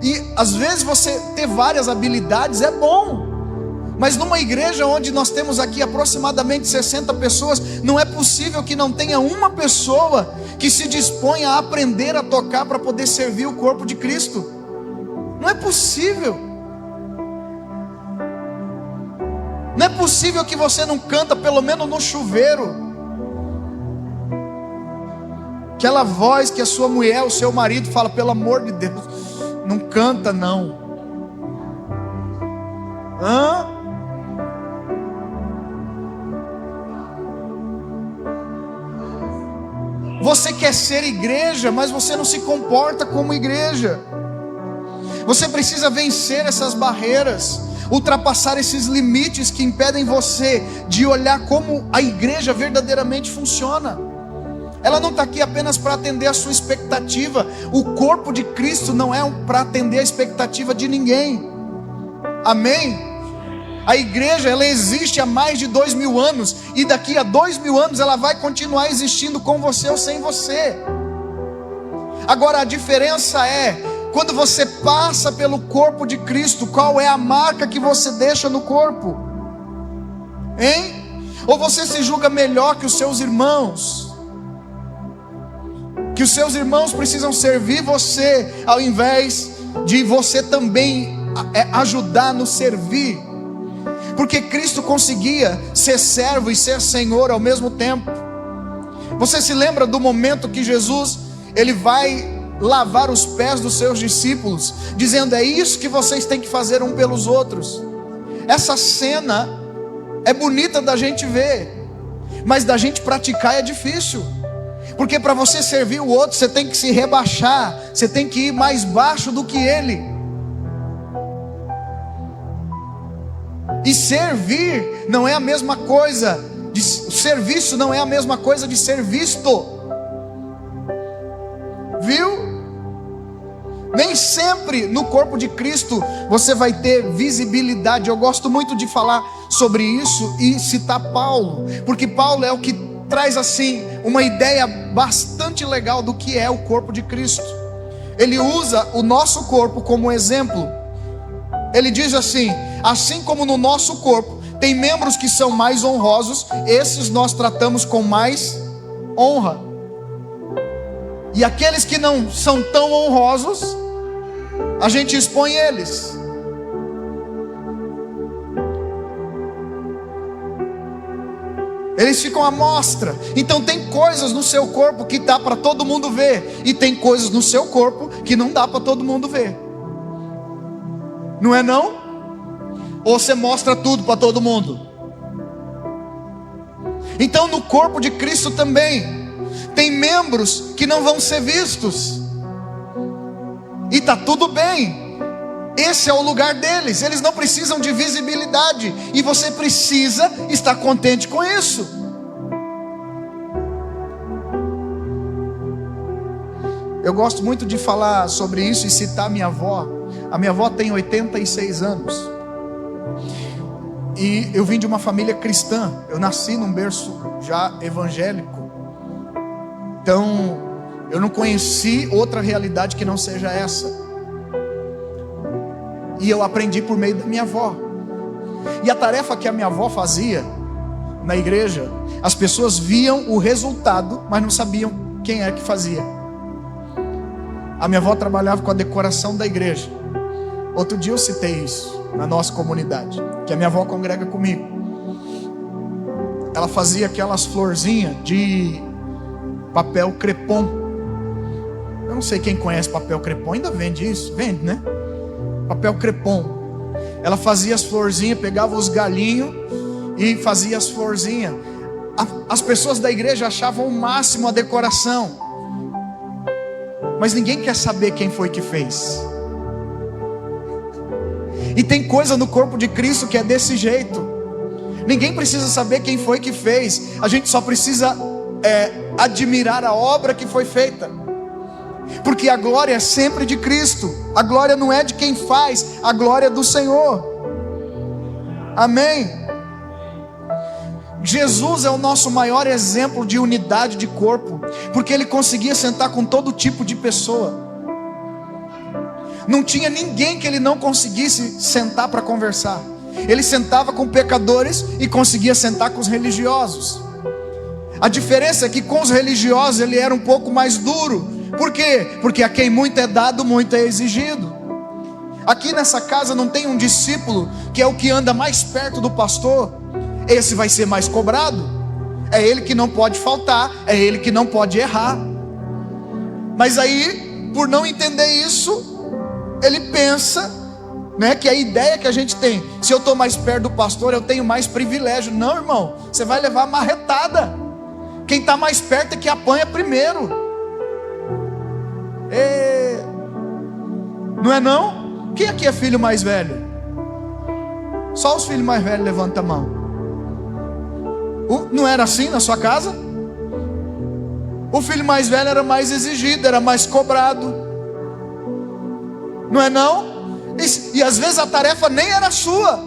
E às vezes você ter várias habilidades é bom. Mas numa igreja onde nós temos aqui aproximadamente 60 pessoas, não é possível que não tenha uma pessoa que se disponha a aprender a tocar para poder servir o corpo de Cristo. Não é possível. Não é possível que você não canta pelo menos no chuveiro. Aquela voz que a sua mulher, o seu marido fala, pelo amor de Deus, não canta não. Hã? Você quer ser igreja, mas você não se comporta como igreja. Você precisa vencer essas barreiras, ultrapassar esses limites que impedem você de olhar como a igreja verdadeiramente funciona. Ela não está aqui apenas para atender a sua expectativa. O corpo de Cristo não é para atender a expectativa de ninguém. Amém? A igreja, ela existe há mais de 2000 anos, e daqui a 2000 anos ela vai continuar existindo com você ou sem você. Agora a diferença é, quando você passa pelo corpo de Cristo, qual é a marca que você deixa no corpo? Hein? Ou você se julga melhor que os seus irmãos? Que os seus irmãos precisam servir você, ao invés de você também ajudar no servir? Porque Cristo conseguia ser servo e ser Senhor ao mesmo tempo. Você se lembra do momento que Jesus, ele vai lavar os pés dos seus discípulos, dizendo, é isso que vocês têm que fazer um pelos outros. Essa cena é bonita da gente ver, mas da gente praticar é difícil. Porque para você servir o outro, você tem que se rebaixar, você tem que ir mais baixo do que ele. E servir não é a mesma coisa, serviço não é a mesma coisa de ser visto. Viu? Nem sempre no corpo de Cristo você vai ter visibilidade. Eu gosto muito de falar sobre isso e citar Paulo, porque Paulo é o que traz assim uma ideia bastante legal do que é o corpo de Cristo. Ele usa o nosso corpo como exemplo. Ele diz assim: assim como no nosso corpo tem membros que são mais honrosos, esses nós tratamos com mais honra. E aqueles que não são tão honrosos, a gente expõe eles. Eles ficam à mostra. Então tem coisas no seu corpo que dá para todo mundo ver, e tem coisas no seu corpo que não dá para todo mundo ver. Não é não? Ou você mostra tudo para todo mundo? Então no corpo de Cristo também tem membros que não vão ser vistos. E está tudo bem. Esse é o lugar deles. Eles não precisam de visibilidade. E você precisa estar contente com isso. Eu gosto muito de falar sobre isso e citar minha avó. A minha avó tem 86 anos. E eu vim de uma família cristã. Eu nasci num berço já evangélico. Então, eu não conheci outra realidade que não seja essa. E eu aprendi por meio da minha avó. E a tarefa que a minha avó fazia na igreja, as pessoas viam o resultado, mas não sabiam quem é que fazia. A minha avó trabalhava com a decoração da igreja. Outro dia eu citei isso na nossa comunidade, que a minha avó congrega comigo. Ela fazia aquelas florzinhas de papel crepom. Eu não sei quem conhece papel crepom, ainda vende isso? Vende, né? Papel crepom. Ela fazia as florzinhas, pegava os galinhos e fazia as florzinhas. As pessoas da igreja achavam o máximo a decoração, mas ninguém quer saber quem foi que fez. E tem coisa no corpo de Cristo que é desse jeito. Ninguém precisa saber quem foi que fez. A gente só precisa admirar a obra que foi feita. Porque a glória é sempre de Cristo. A glória não é de quem faz, a glória é do Senhor. Amém. Jesus é o nosso maior exemplo de unidade de corpo, porque Ele conseguia sentar com todo tipo de pessoa. Não tinha ninguém que Ele não conseguisse sentar para conversar. Ele sentava com pecadores e conseguia sentar com os religiosos. A diferença é que com os religiosos Ele era um pouco mais duro. Por quê? Porque a quem muito é dado, muito é exigido. Aqui nessa casa não tem um discípulo que é o que anda mais perto do pastor. Esse vai ser mais cobrado. É ele que não pode faltar, é ele que não pode errar. Mas aí, por não entender isso, ele pensa, né, que a ideia que a gente tem, se eu estou mais perto do pastor, eu tenho mais privilégio. Não, irmão, você vai levar marretada. Quem está mais perto é que apanha primeiro. Não é não? Quem aqui é filho mais velho? Só os filhos mais velhos levantam a mão. Não era assim na sua casa? O filho mais velho era mais exigido, era mais cobrado. Não é não? E às vezes a tarefa nem era sua.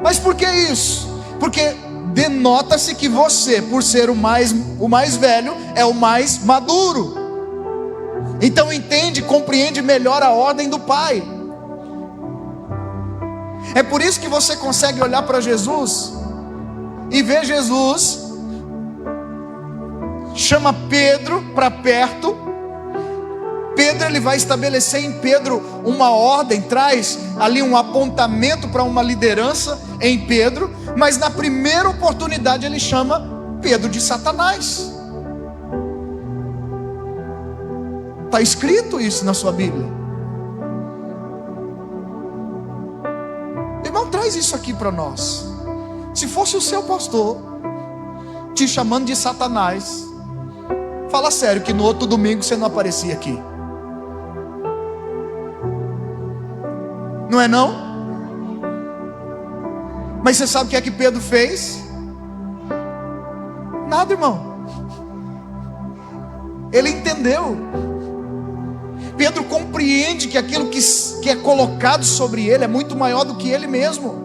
Mas por que isso? Porque denota-se que você, por ser o mais velho, é o mais maduro. Então entende, compreende melhor a ordem do Pai. É por isso que você consegue olhar para Jesus e ver Jesus chama Pedro para perto. Pedro, ele vai estabelecer em Pedro uma ordem, traz ali um apontamento para uma liderança em Pedro, mas na primeira oportunidade ele chama Pedro de Satanás. Está escrito isso na sua Bíblia. Irmão, traz isso aqui para nós. Se fosse o seu pastor te chamando de Satanás, fala sério que no outro domingo você não aparecia aqui. Não é não? Mas você sabe o que é que Pedro fez? Nada, irmão. Ele entendeu. Pedro compreende que aquilo que é colocado sobre ele é muito maior do que ele mesmo.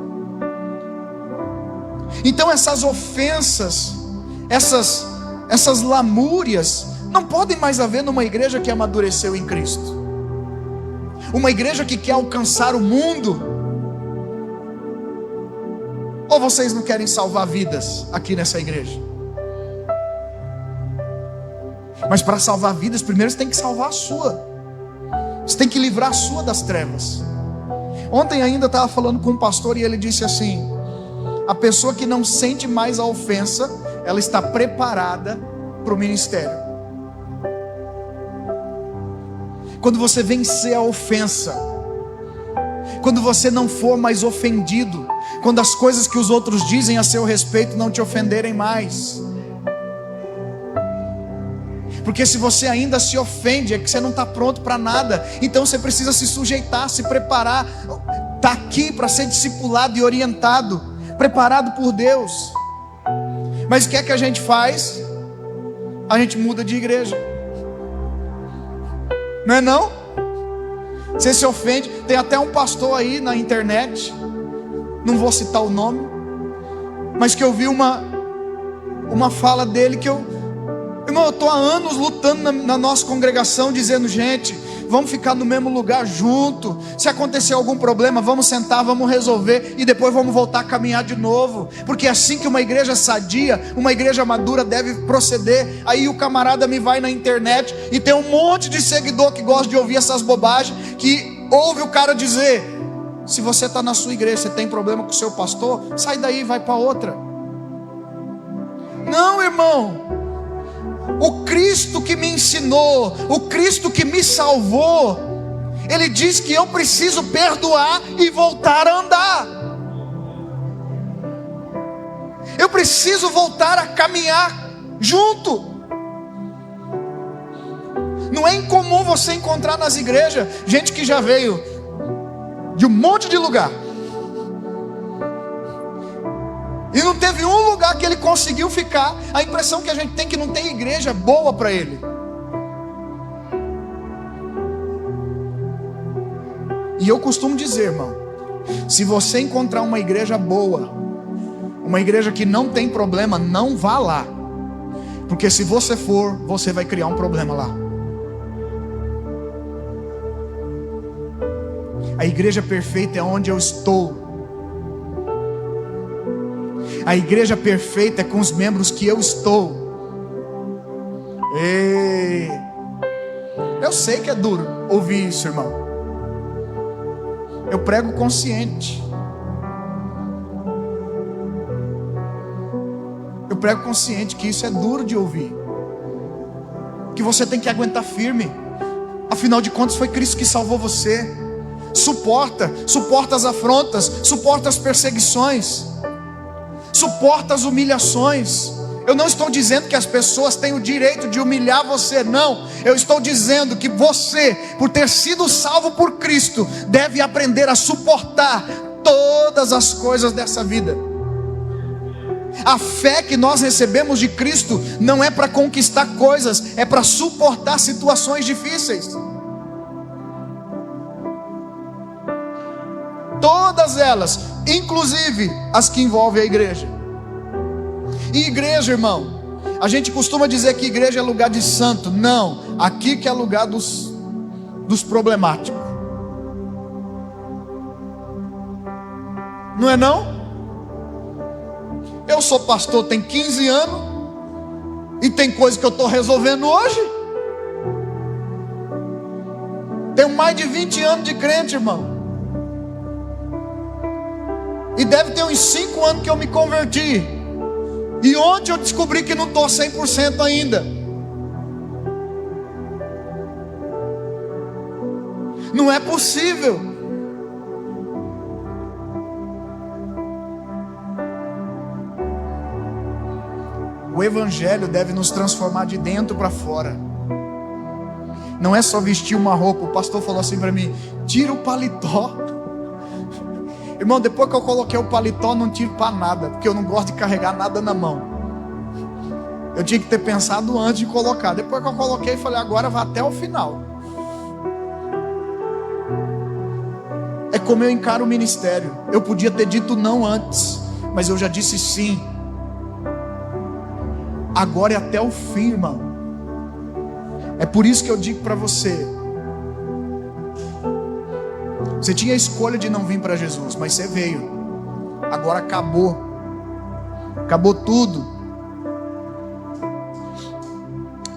Então essas ofensas, essas lamúrias não podem mais haver numa igreja que amadureceu em Cristo. Uma igreja que quer alcançar o mundo. Ou vocês não querem salvar vidas aqui nessa igreja? Mas para salvar vidas, primeiro você tem que salvar a sua. Você tem que livrar a sua das trevas. Ontem ainda estava falando com um pastor e ele disse assim: a pessoa que não sente mais a ofensa, ela está preparada para o ministério. Quando você vencer a ofensa, quando você não for mais ofendido, quando as coisas que os outros dizem a seu respeito não te ofenderem mais, Porque se você ainda se ofende, é que você não está pronto para nada. Então você precisa se sujeitar, se preparar. Está aqui para ser discipulado e orientado, preparado por Deus. Mas o que é que a gente faz? A gente muda de igreja. Não é não? Você se ofende. Tem até um pastor aí na internet, não vou citar o nome, mas que eu vi uma fala dele que irmão, eu estou há anos lutando na nossa congregação, dizendo: gente, vamos ficar no mesmo lugar junto. Se acontecer algum problema, vamos sentar, vamos resolver, e depois vamos voltar a caminhar de novo. Porque é assim que uma igreja sadia, uma igreja madura deve proceder. Aí o camarada me vai na internet e tem um monte de seguidor que gosta de ouvir essas bobagens, que ouve o cara dizer: se você está na sua igreja, você tem problema com o seu pastor, sai daí e vai para outra. Não, irmão. O Cristo que me ensinou, o Cristo que me salvou, Ele diz que eu preciso perdoar e voltar a andar. Eu preciso voltar a caminhar junto. Não é incomum você encontrar nas igrejas gente que já veio de um monte de lugar e não teve um lugar que ele conseguiu ficar. A impressão que a gente tem é que não tem igreja boa para ele. E eu costumo dizer, irmão, se você encontrar uma igreja boa, uma igreja que não tem problema, não vá lá. Porque se você for, você vai criar um problema lá. A igreja perfeita é onde eu estou. A igreja perfeita é com os membros que eu estou. Ei, eu sei que é duro ouvir isso, irmão. Eu prego consciente. Eu prego consciente que isso é duro de ouvir, que você tem que aguentar firme. Afinal de contas, foi Cristo que salvou você. Suporta as afrontas, suporta as perseguições, suporta as humilhações. Eu não estou dizendo que as pessoas têm o direito de humilhar você, não. Eu estou dizendo que você, por ter sido salvo por Cristo, deve aprender a suportar todas as coisas dessa vida. A fé que nós recebemos de Cristo não é para conquistar coisas, é para suportar situações difíceis. Todas elas, inclusive as que envolvem a igreja. E igreja, irmão, a gente costuma dizer que igreja é lugar de santo. Não, aqui que é lugar dos problemáticos. Não é não? Eu sou pastor tem 15 anos e tem coisa que eu estou resolvendo hoje. Tenho mais de 20 anos de crente, irmão. E deve ter uns 5 anos que eu me converti. E ontem eu descobri que não estou 100% ainda. Não é possível. O Evangelho deve nos transformar de dentro para fora. Não é só vestir uma roupa. O pastor falou assim para mim: tira o paletó. Irmão, depois que eu coloquei o paletó, não tiro para nada, porque eu não gosto de carregar nada na mão. Eu tinha que ter pensado antes de colocar. Depois que eu coloquei, falei: agora vai até o final. É como eu encaro o ministério. Eu podia ter dito não antes, mas eu já disse sim. Agora é até o fim, irmão. É por isso que eu digo para você: você tinha a escolha de não vir para Jesus, mas você veio. Agora acabou. Acabou tudo.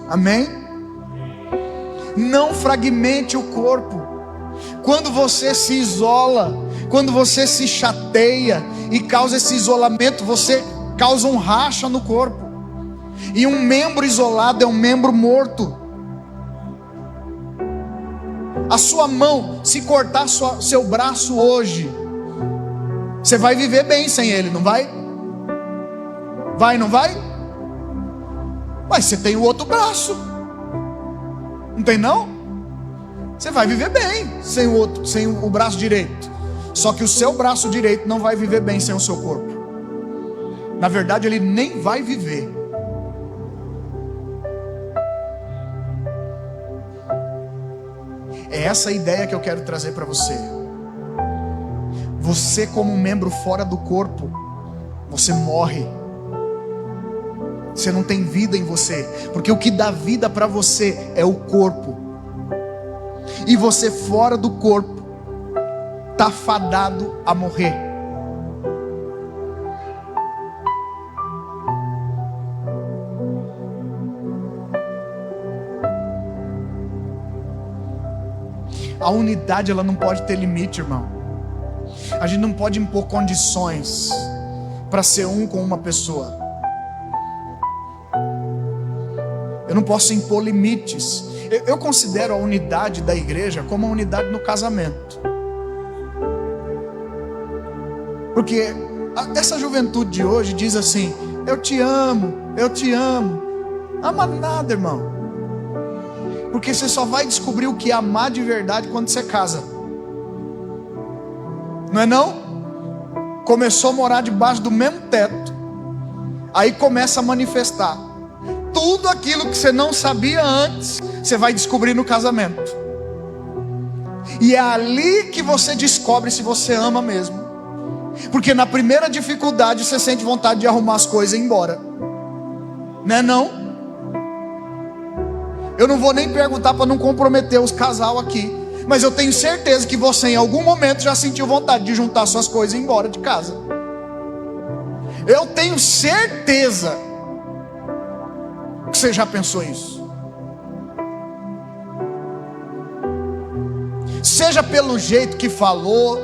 Amém? Não fragmente o corpo. Quando você se isola, quando você se chateia e causa esse isolamento, você causa um racha no corpo. E um membro isolado é um membro morto. A sua mão, se cortar seu braço hoje, você vai viver bem sem ele, não vai? Vai, não vai? Mas você tem o outro braço. Não tem não? Você vai viver bem sem o braço direito. Só que o seu braço direito não vai viver bem sem o seu corpo. Na verdade, ele nem vai viver. É essa a ideia que eu quero trazer para você. Você, como um membro fora do corpo, você morre. Você não tem vida em você, porque o que dá vida para você é o corpo. E você fora do corpo está fadado a morrer. A unidade, ela não pode ter limite, irmão. A gente não pode impor condições para ser um com uma pessoa. Eu não posso impor limites. Eu considero a unidade da igreja como a unidade no casamento. Porque essa juventude de hoje diz assim: eu te amo, eu te amo. Ama nada, irmão. Porque você só vai descobrir o que é amar de verdade quando você casa. Não é não? Começou a morar debaixo do mesmo teto, aí começa a manifestar tudo aquilo que você não sabia antes. Você vai descobrir no casamento. E é ali que você descobre se você ama mesmo. Porque na primeira dificuldade você sente vontade de arrumar as coisas e ir embora. Não é não? Eu não vou nem perguntar para não comprometer os casal aqui, mas eu tenho certeza que você em algum momento já sentiu vontade de juntar suas coisas e ir embora de casa. Eu tenho certeza que você já pensou isso. Seja pelo jeito que falou,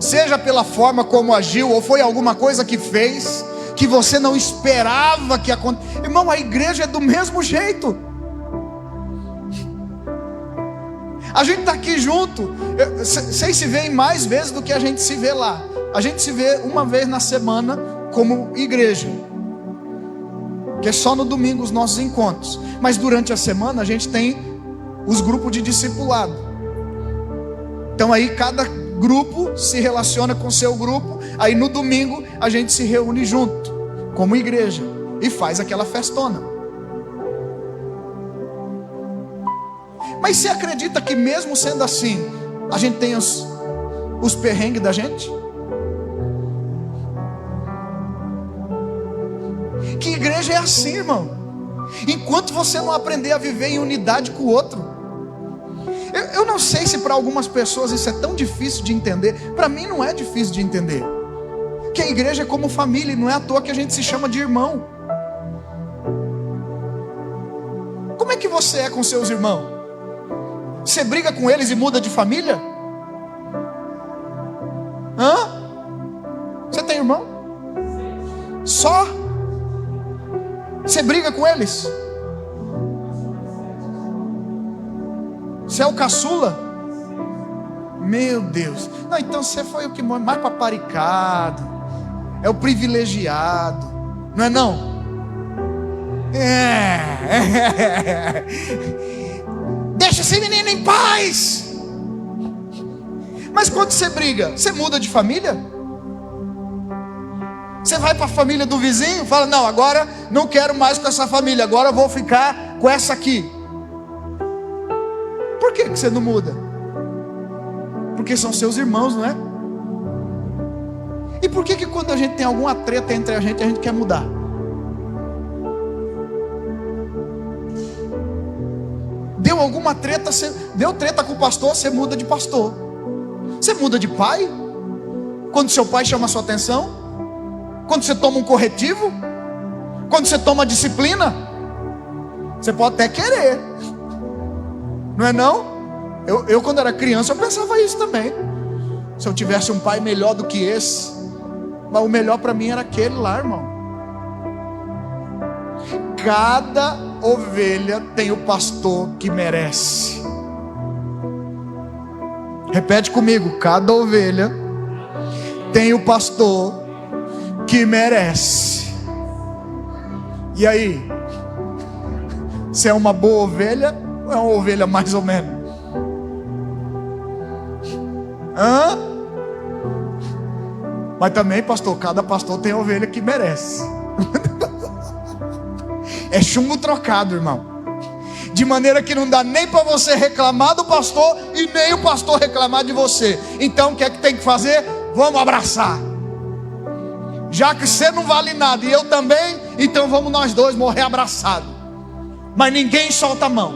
seja pela forma como agiu, ou foi alguma coisa que fez que você não esperava que acontecesse. Irmão, a igreja é do mesmo jeito. A gente está aqui junto. Vocês se veem mais vezes do que a gente se vê lá. A gente se vê uma vez na semana como igreja, que é só no domingo os nossos encontros. Mas durante a semana a gente tem os grupos de discipulado. Então aí cada grupo se relaciona com o seu grupo. Aí no domingo a gente se reúne junto como igreja e faz aquela festona. Mas você acredita que mesmo sendo assim, a gente tem os perrengues da gente? Que igreja é assim, irmão? Enquanto você não aprender a viver em unidade com o outro. Eu não sei se para algumas pessoas isso é tão difícil de entender. Para mim não é difícil de entender. Que a igreja é como família, e não é à toa que a gente se chama de irmão. Como é que você é com seus irmãos? Você briga com eles e muda de família? Hã? Você tem irmão? Só? Você briga com eles? Você é o caçula? Meu Deus. Não, então você foi o que mais paparicado. É o privilegiado. Não é não? Deixa esse menino em paz. Mas quando você briga, você muda de família? Você vai para a família do vizinho, fala: não, agora não quero mais com essa família, agora eu vou ficar com essa aqui. Por que você não muda? Porque são seus irmãos, não é? E por que quando a gente tem alguma treta entre a gente quer mudar? Deu alguma treta, deu treta com o pastor, você muda de pastor. Você muda de pai? Quando seu pai chama a sua atenção? Quando você toma um corretivo? Quando você toma disciplina? Você pode até querer. Não é não? Eu quando era criança eu pensava isso também. Se eu tivesse um pai melhor do que esse. Mas o melhor para mim era aquele lá, irmão. Cada ovelha tem o pastor que merece. Repete comigo: cada ovelha tem o pastor que merece. E aí? Você é uma boa ovelha Ou é uma ovelha mais ou menos? Hã? Mas também, pastor, cada pastor tem ovelha que merece. É chumbo trocado, irmão. De maneira que não dá nem para você reclamar do pastor e nem o pastor reclamar de você. Então o que é que tem que fazer? Vamos abraçar. Já que você não vale nada e eu também, então vamos nós dois morrer abraçados. Mas ninguém solta a mão.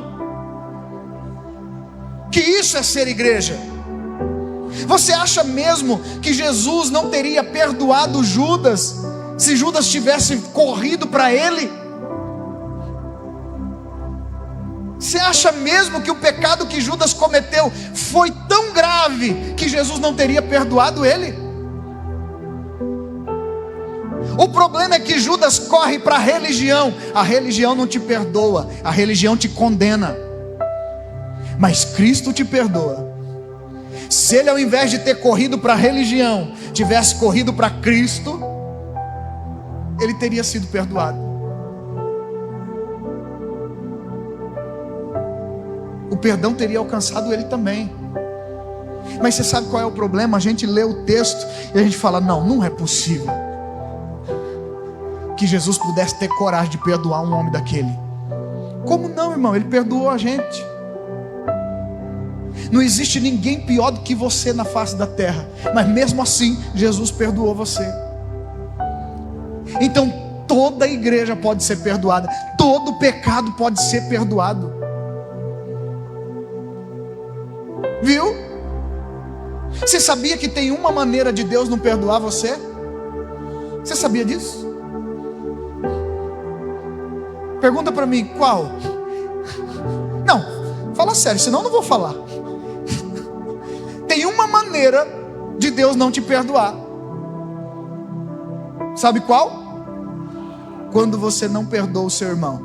Que isso é ser igreja? Você acha mesmo que Jesus não teria perdoado Judas se Judas tivesse corrido para ele? Você acha mesmo que o pecado que Judas cometeu foi tão grave que Jesus não teria perdoado ele? O problema é que Judas corre para a religião não te perdoa, a religião te condena, mas Cristo te perdoa. Se ele, ao invés de ter corrido para a religião, tivesse corrido para Cristo, ele teria sido perdoado. O perdão teria alcançado ele também. Mas você sabe qual é o problema? A gente lê o texto e a gente fala: não é possível que Jesus pudesse ter coragem de perdoar um homem daquele. Como não, irmão? Ele perdoou a gente. Não existe ninguém pior do que você na face da terra, mas mesmo assim Jesus perdoou você. Então toda a igreja pode ser perdoada, todo pecado pode ser perdoado. Viu? Você sabia que tem uma maneira de Deus não perdoar você? Você sabia disso? Pergunta para mim, qual? Não, fala sério, senão eu não vou falar. Tem uma maneira de Deus não te perdoar. Sabe qual? Quando você não perdoa o seu irmão.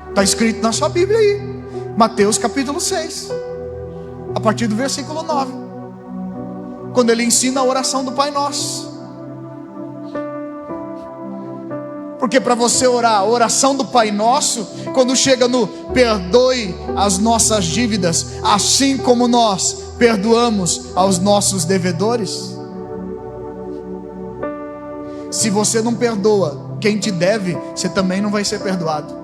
Está escrito na sua Bíblia aí, Mateus capítulo 6, a partir do versículo 9, quando ele ensina a oração do Pai Nosso. Porque para você orar a oração do Pai Nosso, quando chega no perdoe as nossas dívidas, assim como nós perdoamos aos nossos devedores. Se você não perdoa quem te deve, você também não vai ser perdoado.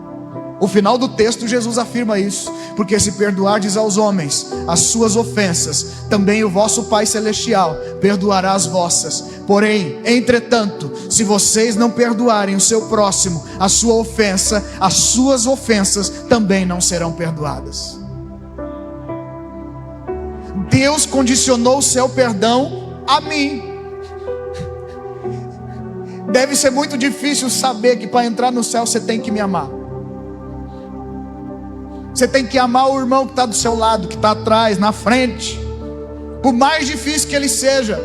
O final do texto Jesus afirma isso: porque se perdoardes aos homens as suas ofensas, também o vosso Pai Celestial perdoará as vossas. Porém, entretanto, se vocês não perdoarem o seu próximo a sua ofensa, as suas ofensas também não serão perdoadas. Deus condicionou o seu perdão a mim. Deve ser muito difícil saber que para entrar no céu você tem que me amar. Você tem que amar o irmão que está do seu lado, que está atrás, na frente, por mais difícil que ele seja.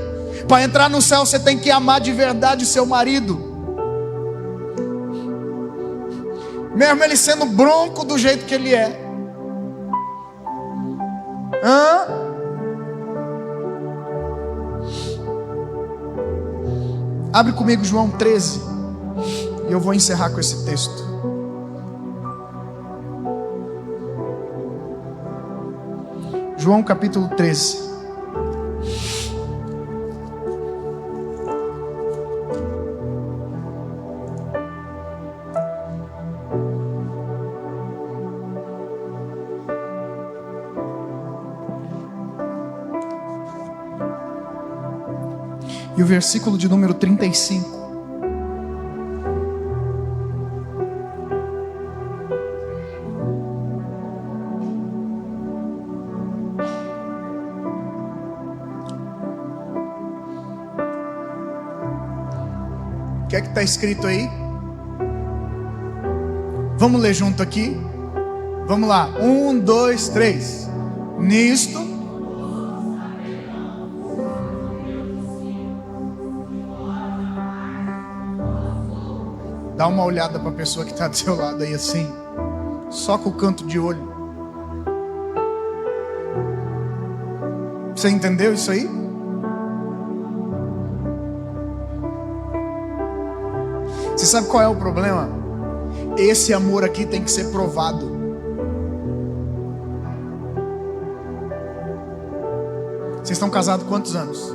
Para entrar no céu você tem que amar de verdade o seu marido, mesmo ele sendo bronco do jeito que ele é. Abre comigo João 13, e eu vou encerrar com esse texto. João capítulo 13. E o versículo de número 35. O que é que está escrito aí? Vamos ler junto aqui? Vamos lá, 1, 2, 3. Nisto dá uma olhada para a pessoa que está do seu lado aí assim, só com o canto de olho. Você entendeu isso aí? Você sabe qual é o problema? Esse amor aqui tem que ser provado. Vocês estão casados quantos anos?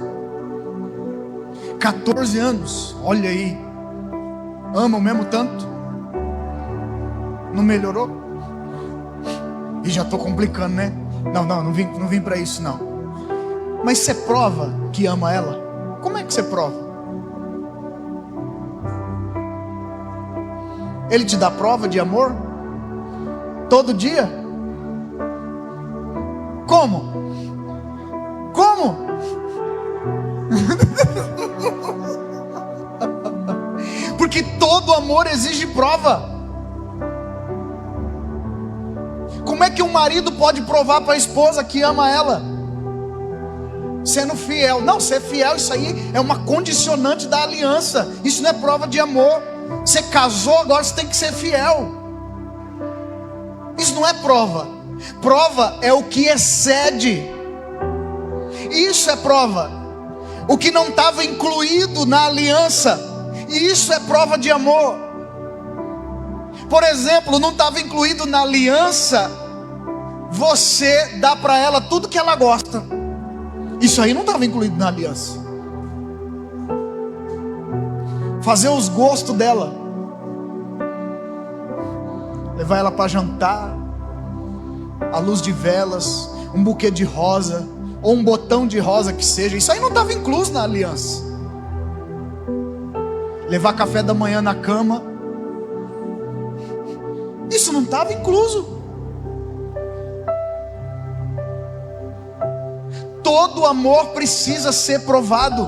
14 anos, olha aí. Amam mesmo tanto? Não melhorou? E já estou complicando, né? Não vim para isso não. Mas você prova que ama ela? Como é que você prova? Ele te dá prova de amor? Todo dia? Como? Como? Porque todo amor exige prova. Como é que um marido pode provar para a esposa que ama ela? Sendo fiel. Não, ser fiel, isso aí é uma condicionante da aliança. Isso não é prova de amor. Você casou, agora você tem que ser fiel. Isso não é prova. Prova é o que excede. Isso é prova. O que não estava incluído na aliança. E isso é prova de amor. Por exemplo, não estava incluído na aliança você dá para ela tudo que ela gosta. Isso aí não estava incluído na aliança. Fazer os gostos dela, levar ela para jantar, à luz de velas, um buquê de rosa, ou um botão de rosa que seja. Isso aí não estava incluso na aliança. Levar café da manhã na cama, isso não estava incluso. Todo amor precisa ser provado.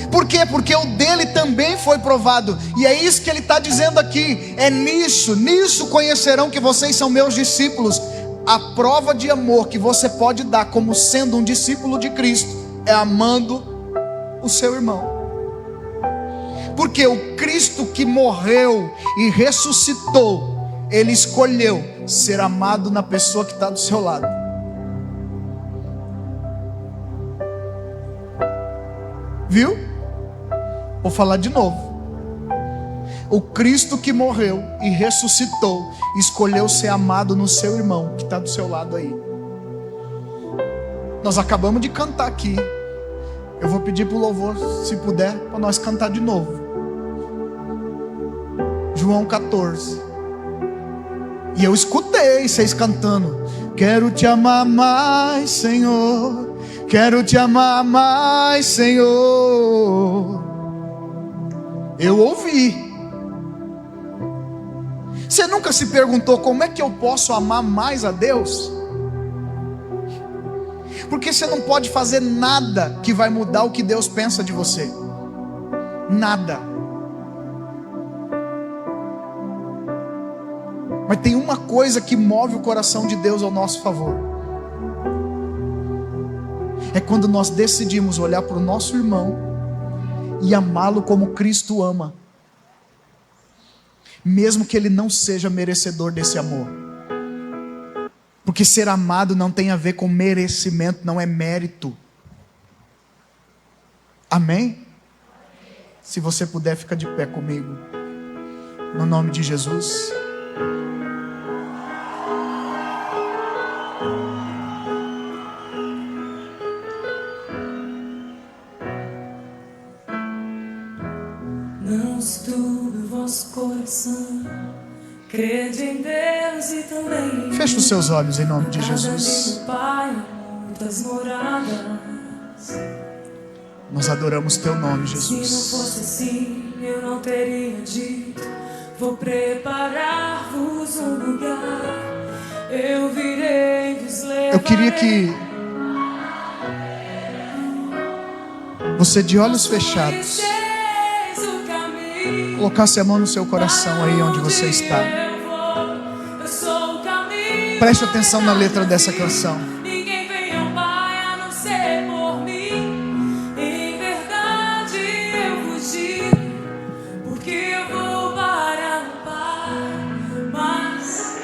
Por quê? Porque o dele também foi provado. E é isso que ele está dizendo aqui. É nisso conhecerão que vocês são meus discípulos. A prova de amor que você pode dar como sendo um discípulo de Cristo é amando o seu irmão. Porque o Cristo que morreu e ressuscitou, ele escolheu ser amado na pessoa que está do seu lado. Viu? Vou falar de novo. O Cristo que morreu e ressuscitou escolheu ser amado no seu irmão que está do seu lado aí. Nós acabamos de cantar aqui. Eu vou pedir para o louvor, se puder, para nós cantar de novo. João 14. E eu escutei vocês cantando. Quero te amar mais, Senhor. Quero te amar mais, Senhor. Eu ouvi. Você nunca se perguntou como é que eu posso amar mais a Deus? Porque você não pode fazer nada que vai mudar o que Deus pensa de você. Nada. Mas tem uma coisa que move o coração de Deus ao nosso favor. É quando nós decidimos olhar para o nosso irmão e amá-lo como Cristo ama, mesmo que ele não seja merecedor desse amor. Porque ser amado não tem a ver com merecimento, não é mérito. Amém? Se você puder, fica de pé comigo, no nome de Jesus. Não se turbe o vosso coração, crede em Deus e também em mim. Feche os seus olhos em nome de Na casa Jesus. de meu Pai há muitas moradas. Nós adoramos teu nome, Se não Jesus. fosse assim, eu não teria dito: vou preparar-vos um lugar. Eu virei vos levarei. Eu queria que você, de olhos fechados, Conheceis o caminho. colocasse a mão no seu coração aí onde você está. Eu sou o caminho. Preste atenção na letra dessa canção. Ninguém vem ao Pai a não ser por mim. Em verdade eu vos digo, porque eu vou para o Pai. Mas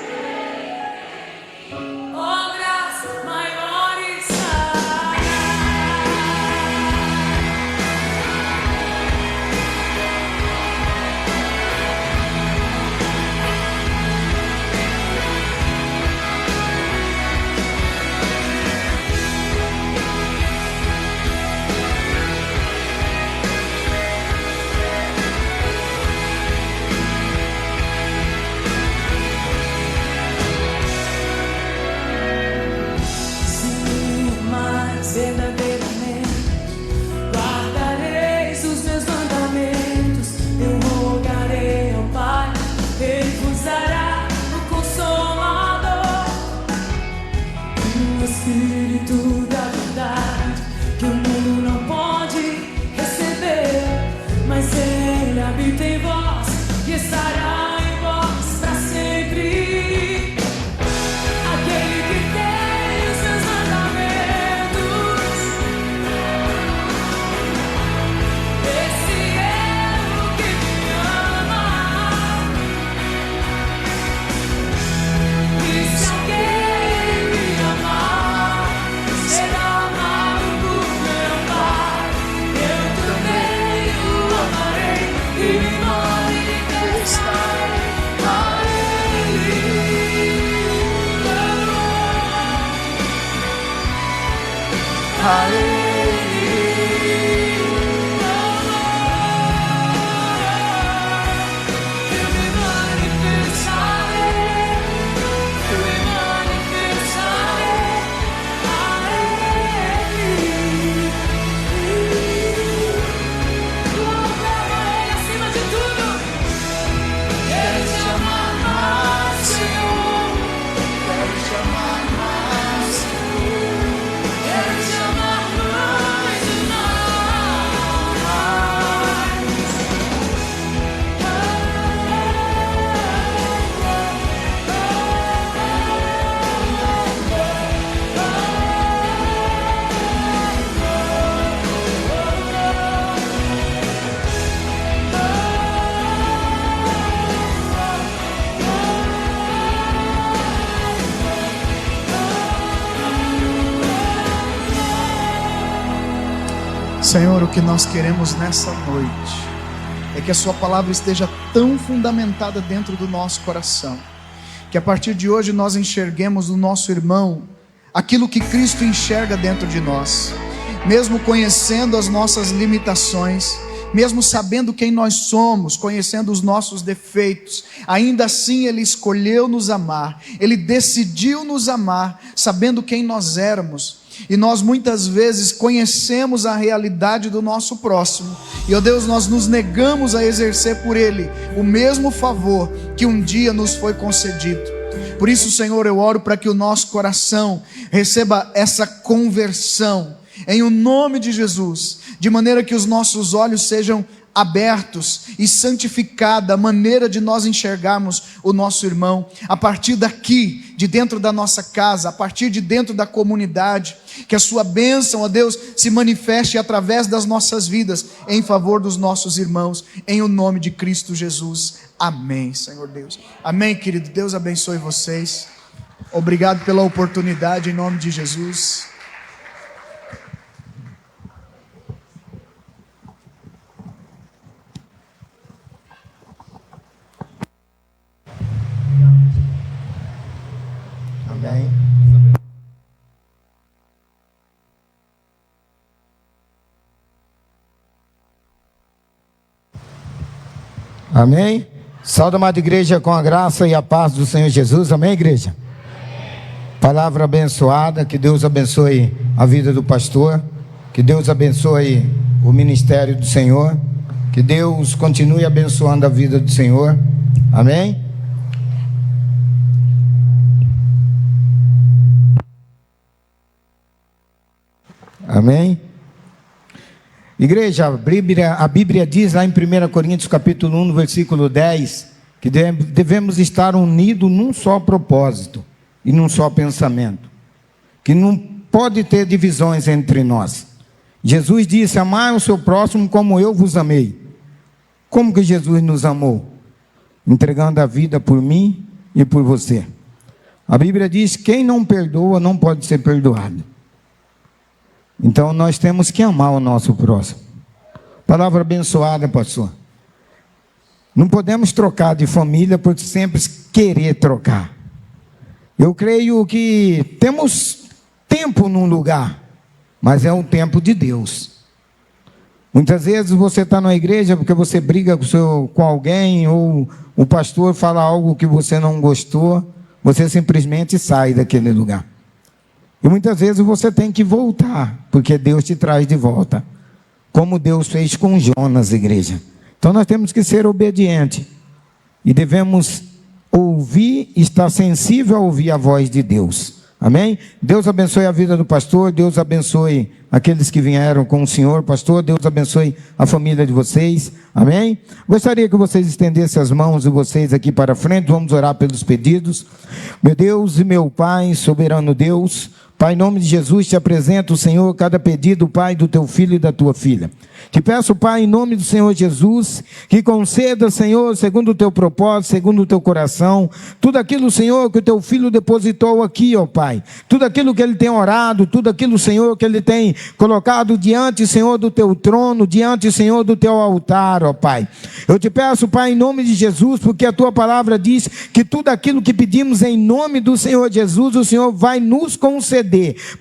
obras maiores fará. Senhor, o que nós queremos nessa noite é que a sua palavra esteja tão fundamentada dentro do nosso coração, que a partir de hoje nós enxerguemos no nosso irmão aquilo que Cristo enxerga dentro de nós, mesmo conhecendo as nossas limitações, mesmo sabendo quem nós somos, conhecendo os nossos defeitos, ainda assim Ele escolheu nos amar, Ele decidiu nos amar, sabendo quem nós éramos. E nós muitas vezes conhecemos a realidade do nosso próximo, e ó Deus, nós nos negamos a exercer por ele o mesmo favor que um dia nos foi concedido. Por isso, Senhor, eu oro para que o nosso coração receba essa conversão em o nome de Jesus, de maneira que os nossos olhos sejam abertos e santificada a maneira de nós enxergarmos o nosso irmão, a partir daqui, de dentro da nossa casa, a partir de dentro da comunidade, que a sua bênção, ó Deus, se manifeste através das nossas vidas, em favor dos nossos irmãos, em o nome de Cristo Jesus, amém, Senhor Deus, amém, querido, Deus abençoe vocês, obrigado pela oportunidade, em nome de Jesus. Amém. Amém. Saúde, amada igreja, com a graça e a paz do Senhor Jesus. Amém, igreja? Palavra abençoada. Que Deus abençoe a vida do pastor. Que Deus abençoe o ministério do Senhor. Que Deus continue abençoando a vida do Senhor. Amém. Amém. Igreja, a Bíblia diz lá em 1 Coríntios capítulo 1, no versículo 10, que devemos estar unidos num só propósito e num só pensamento, que não pode ter divisões entre nós. Jesus disse: amai o seu próximo como eu vos amei. Como que Jesus nos amou? Entregando a vida por mim e por você. A Bíblia diz: quem não perdoa não pode ser perdoado. Então nós temos que amar o nosso próximo. Palavra abençoada, pastor. Não podemos trocar de família por sempre querer trocar. Eu creio que temos tempo num lugar, mas é o tempo de Deus. Muitas vezes você está na igreja porque você briga com alguém, ou o pastor fala algo que você não gostou, você simplesmente sai daquele lugar. E muitas vezes você tem que voltar, porque Deus te traz de volta, como Deus fez com Jonas, igreja. Então nós temos que ser obedientes, e devemos ouvir, estar sensível a ouvir a voz de Deus. Amém? Deus abençoe a vida do pastor, Deus abençoe aqueles que vieram com o Senhor, pastor, Deus abençoe a família de vocês, amém? Gostaria que vocês estendessem as mãos de vocês aqui para frente, vamos orar pelos pedidos. Meu Deus e meu Pai, soberano Deus, Pai, em nome de Jesus, te apresento, Senhor, cada pedido, Pai, do teu filho e da tua filha. Te peço, Pai, em nome do Senhor Jesus, que conceda, Senhor, segundo o teu propósito, segundo o teu coração, tudo aquilo, Senhor, que o teu filho depositou aqui, ó Pai. Tudo aquilo que ele tem orado, tudo aquilo, Senhor, que ele tem colocado diante, Senhor, do teu trono, diante, Senhor, do teu altar, ó Pai. Eu te peço, Pai, em nome de Jesus, porque a tua palavra diz que tudo aquilo que pedimos em nome do Senhor Jesus, o Senhor vai nos conceder,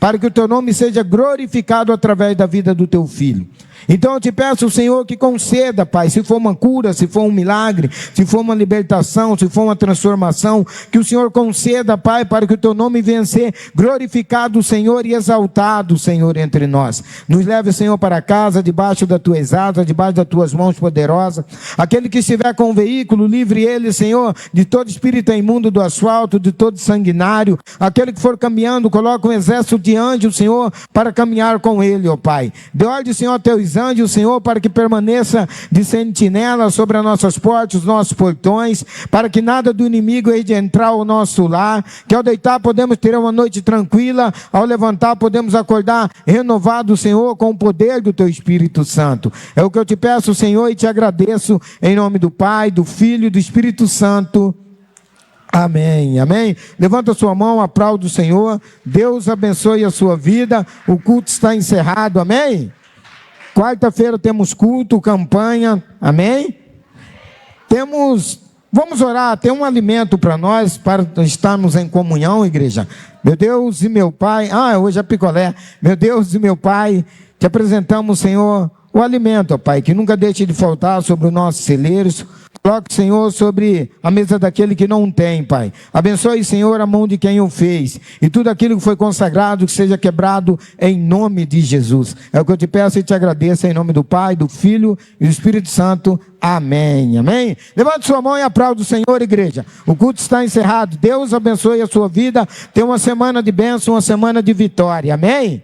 para que o teu nome seja glorificado através da vida do teu filho. Então eu te peço, Senhor, que conceda, Pai, se for uma cura, se for um milagre, se for uma libertação, se for uma transformação, que o Senhor conceda, Pai, para que o teu nome venha ser glorificado, Senhor, e exaltado, Senhor, entre nós. Nos leve, Senhor, para casa, debaixo das tuas asas, debaixo das tuas mãos poderosas. Aquele que estiver com o veículo, livre ele, Senhor, de todo espírito imundo do asfalto, de todo sanguinário. Aquele que for caminhando, coloca um exército de anjos, Senhor, para caminhar com ele, ó Pai. Dê ordem, Senhor, a teus anjos, Senhor, para que permaneça de sentinela sobre as nossas portas, os nossos portões, para que nada do inimigo hei de entrar ao nosso lar, que ao deitar podemos ter uma noite tranquila, ao levantar podemos acordar renovado, Senhor, com o poder do teu Espírito Santo. É o que eu te peço, Senhor, e te agradeço, em nome do Pai, do Filho e do Espírito Santo. Amém, amém. Levanta a sua mão, aplaude o Senhor. Deus abençoe a sua vida. O culto está encerrado, amém. Quarta-feira temos culto, campanha, amém? Vamos orar, tem um alimento para nós, para estarmos em comunhão, igreja. Meu Deus e meu Pai, hoje é picolé. Meu Deus e meu Pai, te apresentamos, Senhor, o alimento, ó Pai, que nunca deixe de faltar sobre os nossos celeiros. Coloque, Senhor, sobre a mesa daquele que não tem, Pai. Abençoe, Senhor, a mão de quem o fez. E tudo aquilo que foi consagrado, que seja quebrado em nome de Jesus. É o que eu te peço e te agradeço em nome do Pai, do Filho e do Espírito Santo. Amém, amém. Levante sua mão e aplaude o Senhor, igreja. O culto está encerrado. Deus abençoe a sua vida. Tenha uma semana de bênção, uma semana de vitória. Amém.